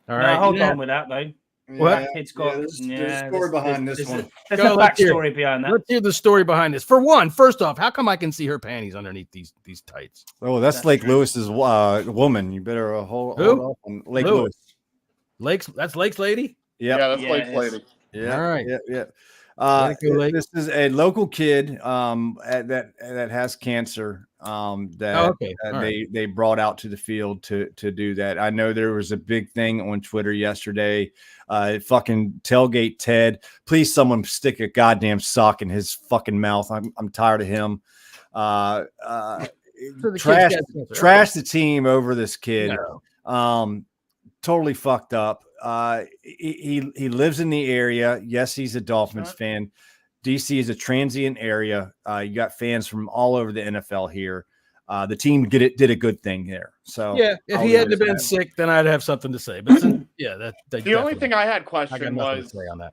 All right, hold on with that though. What? It's got there's a story behind this one. There's a backstory behind that. Let's hear the story behind this. For one, first off, how come I can see her panties underneath these tights? Oh, that's Lake Lewis's woman. You better hold up on Lake Lewis. That's Lake's lady? Yep. Yeah, that's Lake's lady. Yeah. All right. Yeah. This is a local kid that has cancer they brought out to the field to do that. I know there was a big thing on Twitter yesterday. Fucking tailgate Ted. Please, someone stick a goddamn sock in his fucking mouth. I'm tired of him. Trash the team over this kid. No. Totally fucked up. He lives in the area. Yes, he's a Dolphins fan. DC is a transient area. You got fans from all over the NFL here. The team did a good thing there. So yeah, if he hadn't been sick, then I'd have something to say. But the only thing I had question was on that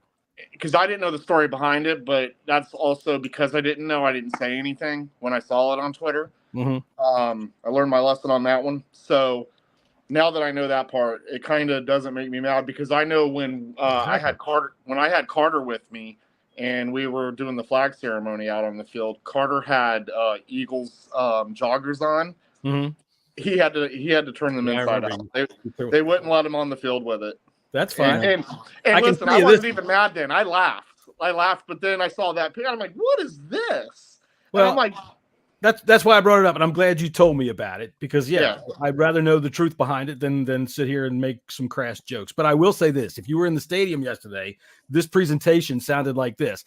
because I didn't know the story behind it, but that's also because I didn't know. I didn't say anything when I saw it on Twitter. Mm-hmm. I learned my lesson on that one. So now that I know that part, it kind of doesn't make me mad because I know when I had Carter with me. And we were doing the flag ceremony out on the field. Carter had Eagles joggers on. Mm-hmm. He had to turn them inside out. They wouldn't let him on the field with it. That's fine. And listen, I wasn't even mad then. I laughed, but then I saw that picture. I'm like, what is this? Well, and I'm like, that's why I brought it up, and I'm glad you told me about it because I'd rather know the truth behind it than sit here and make some crass jokes. But I will say this: if you were in the stadium yesterday, this presentation sounded like this.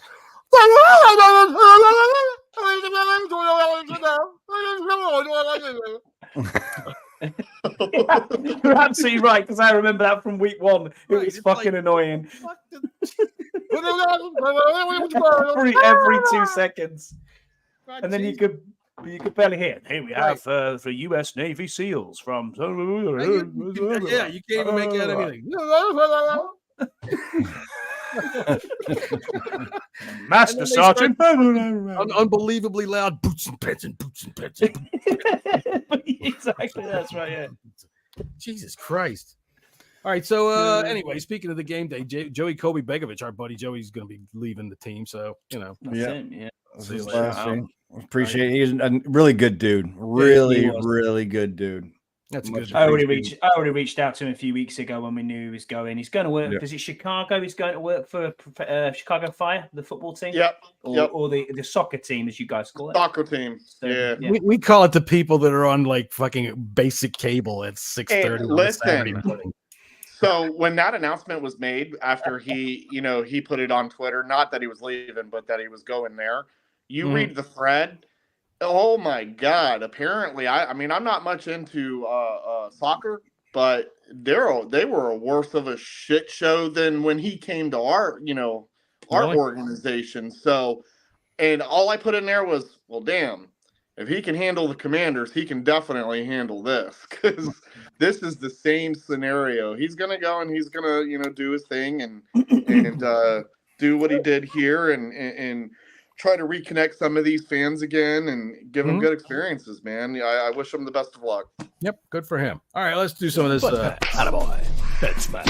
You're absolutely right because I remember that from week one. It was fucking annoying. every 2 seconds, and then you could barely hear. Hey, we have for U.S. Navy SEALs from. Yeah, you can't even make out anything. Master Sergeant. Unbelievably loud boots and pants. Exactly, that's right. Yeah. Jesus Christ. All right. So anyway, speaking of the game day, Joey Kobe Begovic, our buddy Joey's going to be leaving the team. So, That's it, yeah. That's his last thing. Appreciate it. He's a really good dude. Really good dude. That's good. I already reached out to him a few weeks ago when we knew he was going. He's going to work. Is it Chicago? He's going to work for Chicago Fire, the football team. Or the soccer team, as you guys call it. Soccer team. So, yeah. We call it the people that are on like fucking basic cable at 6:30 on Saturday morning. So when that announcement was made after he put it on Twitter, not that he was leaving, but that he was going there. You read the thread. Oh my God! Apparently, I mean, I'm not much into soccer, but they were a worse of a shit show than when he came to our organization. So, and all I put in there was, well, damn, if he can handle the Commanders, he can definitely handle this, because this is the same scenario. He's gonna go and he's gonna do his thing and do what he did here and try to reconnect some of these fans again and give them good experiences, man. I wish him the best of luck. Yep, good for him. All right, let's do some of this. Attaboy. Head smash.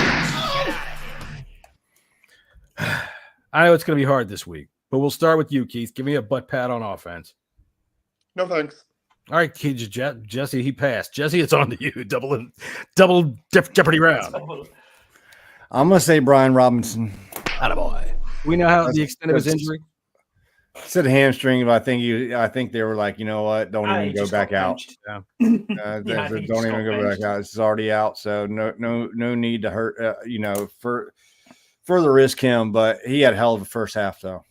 I know it's going to be hard this week, but we'll start with you, Keith. Give me a butt pat on offense. No thanks. All right, Keith, Jesse, he passed. Jesse, it's on to you. Double Jeopardy round. I'm going to say Brian Robinson. Attaboy. We know how the extent of his injury. Said hamstring, but I think they were like, you know what? Don't even go back out. Don't even go back out. It's already out, so no need to hurt. Further risk him, but he had a hell of a first half, though.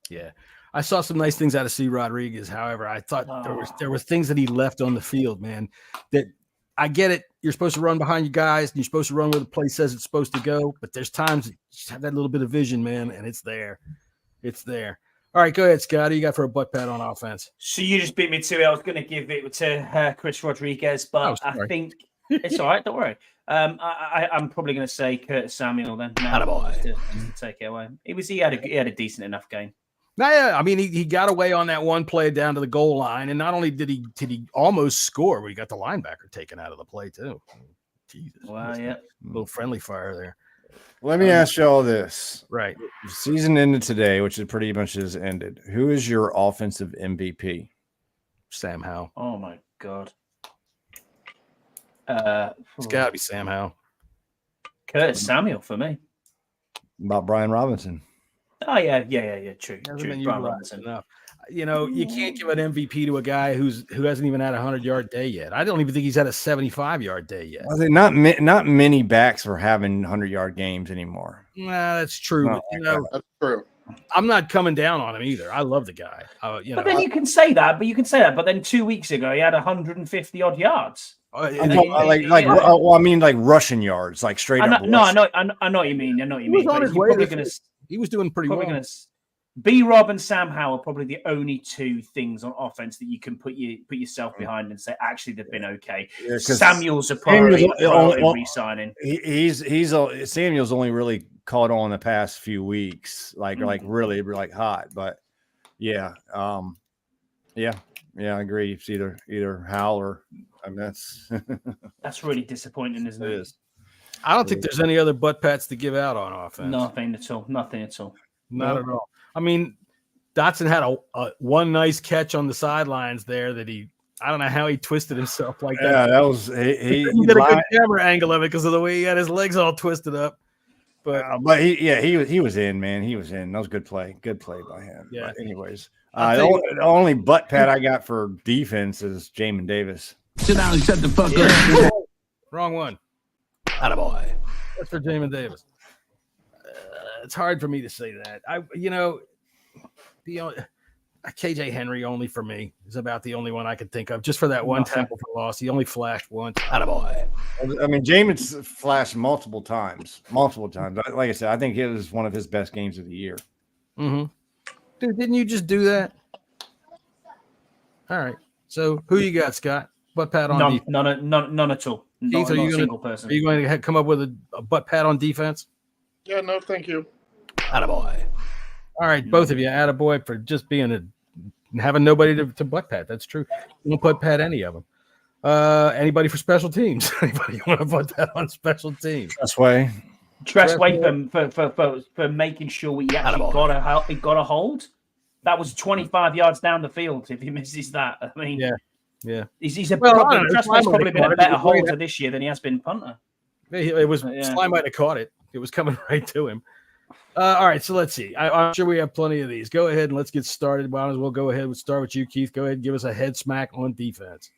Yeah, I saw some nice things out of C. Rodriguez. However, I thought there was things that he left on the field, man. That I get it. You're supposed to run behind you guys, and you're supposed to run where the play says it's supposed to go. But there's times you just have that little bit of vision, man, and it's there. It's there. All right, go ahead, Scotty. You got for a butt pat on offense. So you just beat me to it. I was going to give it to Chris Rodriguez, but I think it's all right. Don't worry. I'm probably going to say Curtis Samuel then. Just to take it away. He had a decent enough game. Yeah, I mean he got away on that one play down to the goal line, and not only did he almost score, but he got the linebacker taken out of the play too. Jesus, wow, yeah, a little friendly fire there. Let me ask you all this. Right. The season ended today, which is pretty much has ended. Who is your offensive MVP? Sam Howell. Oh, my God. It's got to be Sam Howell. Curtis Samuel for me. About Brian Robinson. Oh, yeah. True. Brian Robinson. Enough. You can't give an MVP to a guy who hasn't even had a 100-yard day yet. I don't even think he's had a 75-yard day yet. I think not many backs are having 100-yard games anymore. Nah, that's true. No, but, that's true. I'm not coming down on him either. I love the guy. You can say that. But then 2 weeks ago he had 150 odd yards. I mean rushing yards, like straight up. I know what you mean. He was doing pretty well. B-Rob and Sam Howell are probably the only two things on offense that you can put yourself behind and say, actually, they've been okay. Yeah, Samuel's a priority re-signing. Samuel's only really caught on the past few weeks, really hot. But yeah, I agree. It's either Howell or that's really disappointing, isn't it? It is. I don't think there's any other butt pats to give out on offense. Nothing at all. Not at all. I mean, Dotson had a one nice catch on the sidelines there that I don't know how he twisted himself like that. Yeah, that was he did a good camera angle of it because of the way he had his legs all twisted up. But he was in, man. He was in. That was good play by him. Yeah. But anyways, the only butt pat I got for defense is Jamin Davis. Sit down and shut the fuck up. Wrong one. Attaboy. That's for Jamin Davis. It's hard for me to say that. KJ Henry only for me is about the only one I could think of. Just for that one tackle for loss, he only flashed once. Attaboy. I mean, Jamin's flashed multiple times. Like I said, I think it was one of his best games of the year. Mm-hmm. Dude, didn't you just do that? All right. So who you got, Scott? Butt pat on defense? None at all. Not a single person. Are you going to come up with a butt pat on defense? Yeah, no, thank you. Attaboy. All right, both of you, attaboy for just having nobody to butt pat. That's true. You don't butt pat any of them. Anybody for special teams? Anybody want to put that on special teams? Tressway for making sure we actually got a hold. That was 25 yards down the field. If he misses that, I mean, yeah. Tressway's probably been a better holder this year than he has been punter. It was Sly might have caught it. It was coming right to him. All right, so let's see. I'm sure we have plenty of these. Go ahead and let's get started. Might as well go ahead and start with you, Keith. Go ahead and give us a head smack on defense.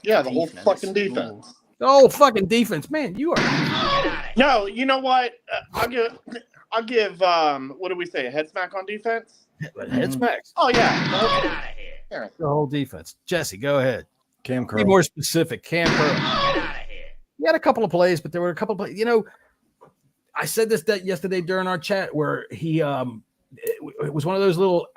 Yeah, the whole fucking defense. The whole fucking defense, man. You are. No, you know what? I'll give. What do we say? A head smack on defense. Head smacks. Oh yeah. The whole defense. Jesse, go ahead. Cam Curl. Be more specific. Cam Curl. He had a couple of plays, but there were a couple of plays. You know, I said this yesterday during our chat where he it was one of those little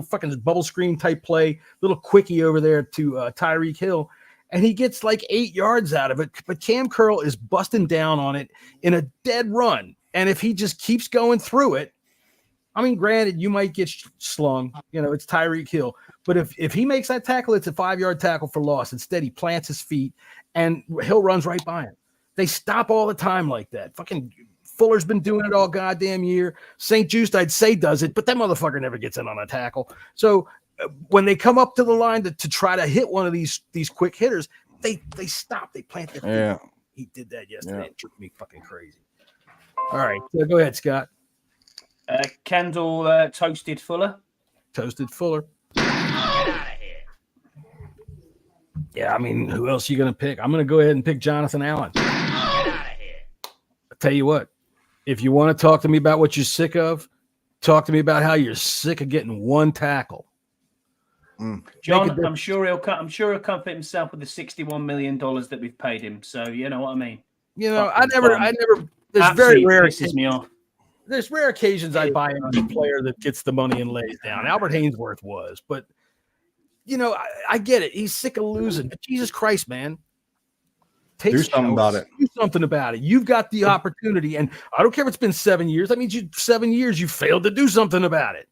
fucking bubble screen type play, little quickie over there to Tyreek Hill, and he gets like 8 yards out of it. But Cam Curl is busting down on it in a dead run, and if he just keeps going through it, I mean, granted, you might get slung. You know, it's Tyreek Hill, but if he makes that tackle, it's a 5-yard tackle for loss. Instead, he plants his feet, and Hill runs right by him. They stop all the time like that. Fucking Fuller's been doing it all goddamn year. St. Just, I'd say, does it, but that motherfucker never gets in on a tackle. So when they come up to the line to try to hit one of these quick hitters, they stop. They plant their feet. Yeah. He did that yesterday. It took me fucking crazy. All right. So go ahead, Scott. Kendall toasted Fuller. Toasted Fuller. Yeah, I mean, who else are you going to pick? I'm going to go ahead and pick Jonathan Allen. I'll tell you what, if you want to talk to me about what you're sick of, talk to me about how you're sick of getting one tackle. John, I'm sure he'll comfort himself with the $61 million that we've paid him. So you know what I mean. You know, I never. There's very rare. Pisses me off. There's rare occasions I buy into a player that gets the money and lays down. Albert Hainsworth was, but you know, I get it. He's sick of losing. But Jesus Christ, man. Do something about it. Do something about it. You've got the opportunity, and I don't care if it's been 7 years. That means 7 years you failed to do something about it.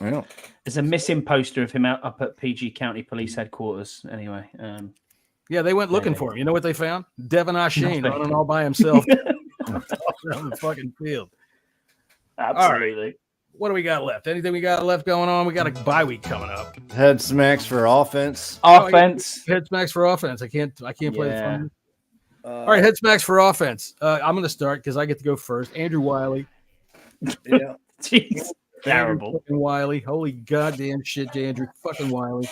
I know. There's a missing poster of him up at PG County Police Headquarters. Anyway, yeah, they went looking for him. You know what they found? Devin O'Shane running all by himself around the fucking field. Absolutely. Right. What do we got left? Anything we got left going on? We got a bye week coming up. Head smacks for offense. Head smacks for offense. I can't play the fun. All right, head smacks for offense. I'm going to start because I get to go first. Andrew Wiley. Yeah. Jeez. Terrible. Fucking Wiley. Holy goddamn shit, Andrew fucking Wiley.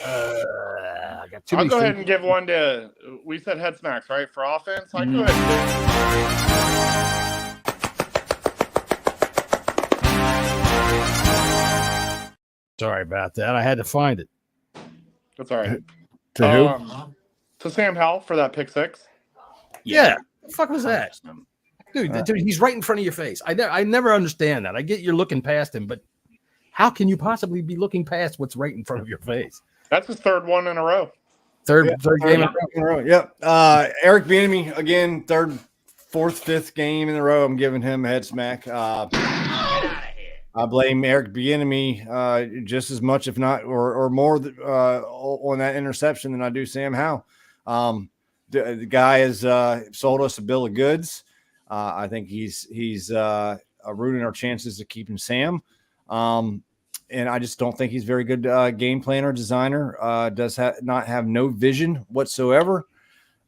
I got I'll go ahead and give one to. We said head smacks, right, for offense. I'll go ahead. Sorry about that. I had to find it. That's all right. To who? To Sam Howell for that pick six. Yeah. What the fuck was that? Dude, he's right in front of your face. I never understand that. I get you're looking past him, but how can you possibly be looking past what's right in front of your face? That's his third one in a row. Third game in a row. Yep. Eric Bieniemy again, third, fourth, fifth game in a row. I'm giving him a head smack. I blame Eric Bieniemy just as much, if not or more, on that interception than I do Sam Howell. The guy has sold us a bill of goods. I think he's ruining our chances of keeping Sam. And I just don't think he's very good game plan or designer. Does not have no vision whatsoever.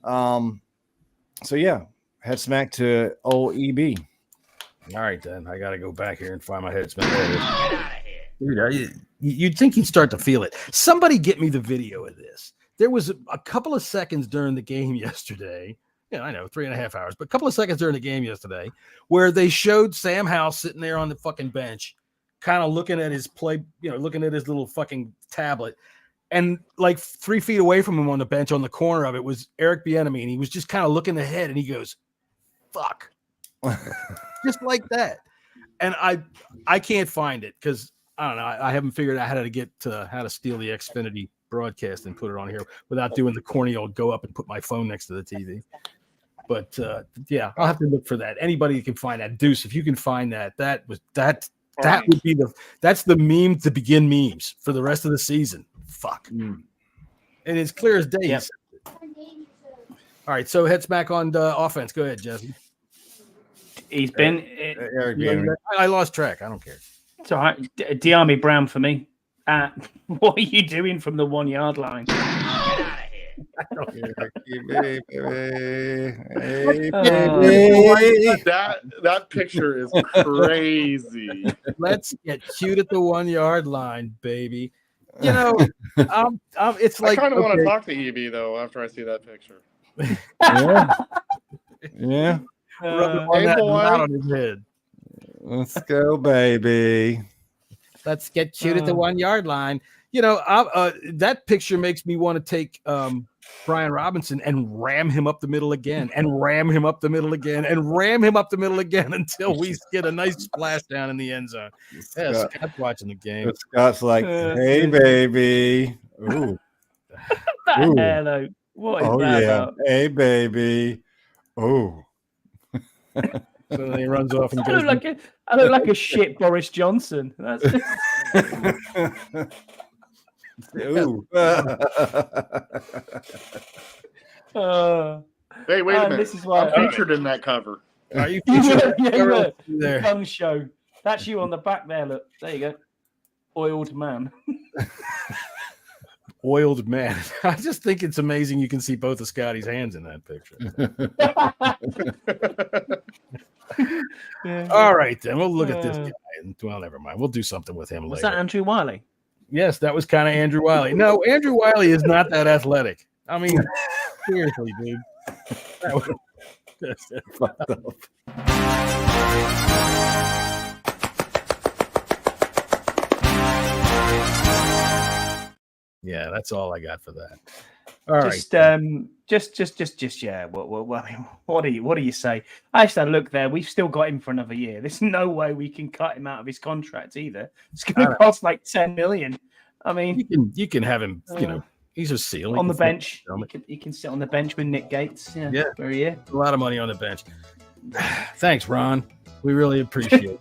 So yeah, head smack to old EB. All right, then I got to go back here and find my head smack. Dude, you'd think he'd start to feel it. Somebody get me the video of this. There was a couple of seconds during the game yesterday. Yeah, I know, 3.5 hours, but a couple of seconds during the game yesterday where they showed Sam Howell sitting there on the fucking bench, kind of looking at his play, looking at his little fucking tablet. And like 3 feet away from him on the bench on the corner of it was Eric Bieniemy, and he was just kind of looking ahead, and he goes, fuck. Just like that. And I can't find it because I don't know. I haven't figured out how to steal the Xfinity broadcast and put it on here without doing the corny old go up and put my phone next to the TV. But yeah, I'll have to look for that. Anybody who can find that, Deuce, if you can find that, that would be that's the meme to begin memes for the rest of the season. Fuck. And it's clear as day. Yep. All right, so head smack on the offense. Go ahead, Jesse. He's been. I lost track. I don't care. It's all right. Diami Brown for me. What are you doing from the 1 yard line? Get out of here. That picture is crazy. Let's get cute at the 1 yard line, baby. You know, it's like I kind of want to talk to EB though after I see that picture. Yeah. Hey, boy. On his head. Let's go, baby. Let's get cute at the 1 yard line. You know, that picture makes me want to take Brian Robinson and ram him up the middle again, and ram him up the middle again, and ram him up the middle again until we get a nice splash down in the end zone. Yeah, Scott's watching the game. Scott's like, hey, baby. Ooh. Hello. What is that about? Hey, baby. Oh. So then he runs off and I goes. look like a shit Boris Johnson. That's Ooh. Hey, wait a minute. This is why I'm featured in that cover. Are you featured? There. Gun show. That's you on the back there. Look, there you go. Oiled man. Oiled man. I just think it's amazing you can see both of Scotty's hands in that picture. All right, then we'll look at this guy. Well, never mind. We'll do something with him Was later. that Andrew Wiley? Yes, that was kind of Andrew Wiley. No, Andrew Wiley is not that athletic. I mean, seriously, dude. That was fucked up. Yeah, that's all I got for that. All right. Just yeah. What do you say? I just had a look there. We've still got him for another year. There's no way we can cut him out of his contract either. It's going to cost like $10 million. I mean, you can have him. You know, he's a seal on the bench. He can sit on the bench with Nick Gates. Yeah, for a year. A lot of money on the bench. Thanks, Ron. We really appreciate it.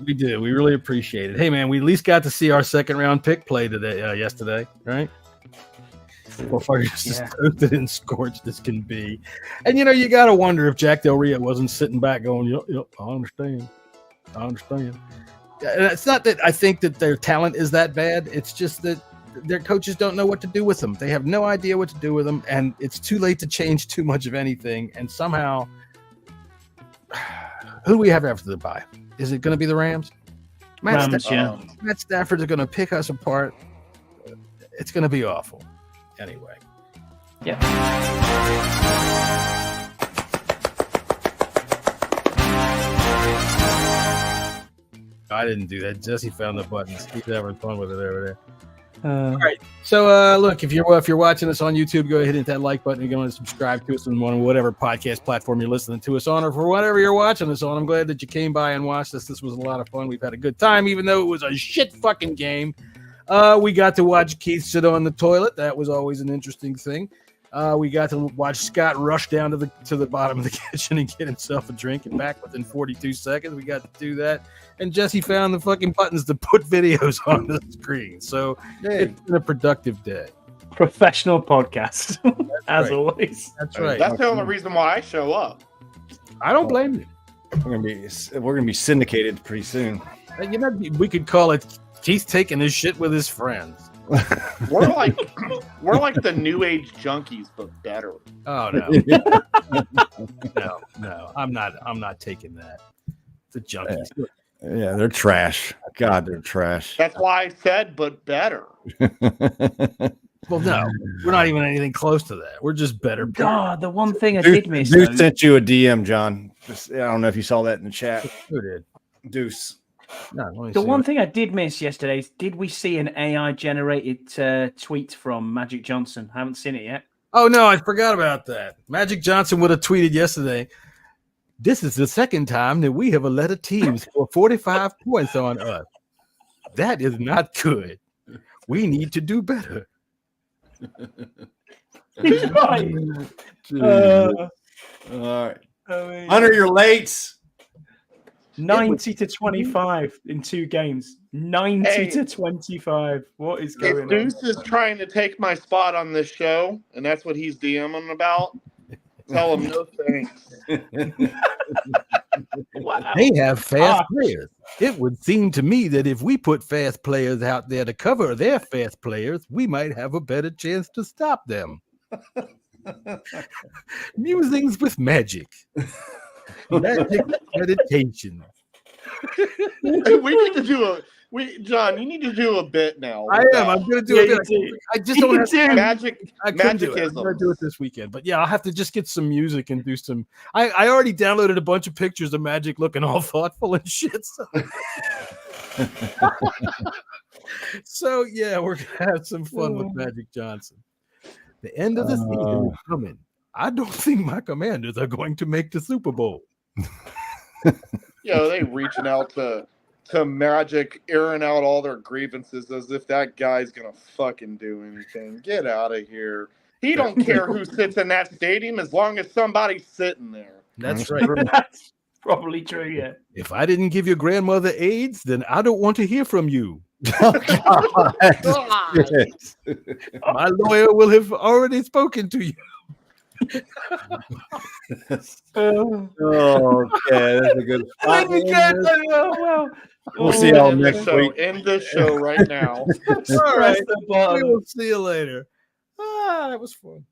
We do. We really appreciate it. Hey, man, we at least got to see our second round pick play today, yesterday, right? Well, just as toasted and scorched as can be. And, you know, you got to wonder if Jack Del Rio wasn't sitting back going, yep, I understand. And it's not that I think that their talent is that bad. It's just that their coaches don't know what to do with them. They have no idea what to do with them, and it's too late to change too much of anything. And somehow, who do we have after the bye? Is it going to be the Rams? Matt Stafford is going to pick us apart. It's going to be awful. Anyway. Yeah. I didn't do that. Jesse found the buttons. He's having fun with it over there. All right. So, look, if you're watching us on YouTube, go ahead and hit that like button. You're going to subscribe to us on whatever podcast platform you're listening to us on, or for whatever you're watching us on. I'm glad that you came by and watched us. This was a lot of fun. We've had a good time, even though it was a shit fucking game. We got to watch Keith sit on the toilet. That was always an interesting thing. We got to watch Scott rush down to the bottom of the kitchen and get himself a drink and back within 42 seconds. We got to do that. And Jesse found the fucking buttons to put videos on the screen. So it's been a productive day. Professional podcast, as always. That's right. That's the only reason why I show up. I don't blame you. We're gonna be syndicated pretty soon. You know, we could call it Keith taking his shit with his friends. We're like the new age junkies, but better. Oh no. No, I'm not taking that. The junkies. Yeah, they're trash. God, they're trash. That's why I said, but better. Well, no, we're not even anything close to that. We're just better. God, the one thing I did miss. Deuce sent you a DM, John. I don't know if you saw that in the chat. Who did? Deuce. No, the one thing I did miss yesterday is, did we see an AI generated tweet from Magic Johnson? I haven't seen it yet. Oh no, I forgot about that. Magic Johnson would have tweeted yesterday, "This is the second time that we have let a team score 45 points on us. That is not good. We need to do better." He's right. All right. Hunter, you're late. 90-25 in 2 games. 90-25. What is going on? Deuce is trying to take my spot on this show, and that's what he's DMing about. Tell them no thanks. Wow. They have fast players. It would seem to me that if we put fast players out there to cover their fast players, we might have a better chance to stop them. Musings with magic. Magic meditation. We need to do John, you need to do a bit now. I am. I'm going to do it. I just don't have time. Magic. I'm going to do it this weekend. But yeah, I'll have to just get some music and do some. I already downloaded a bunch of pictures of Magic looking all thoughtful and shit. So yeah, we're going to have some fun with Magic Johnson. The end of the season is coming. I don't think my Commanders are going to make the Super Bowl. They reaching out to Magic, airing out all their grievances as if that guy's gonna fucking do anything. Get out of here. He don't care who sits in that stadium as long as somebody's sitting there. That's right. That's probably true, yeah. If I didn't give your grandmother AIDS, then I don't want to hear from you. My lawyer will have already spoken to you. Okay, that's a good. We'll see y'all next week. End this show right now. All right. We will see you later. That was fun.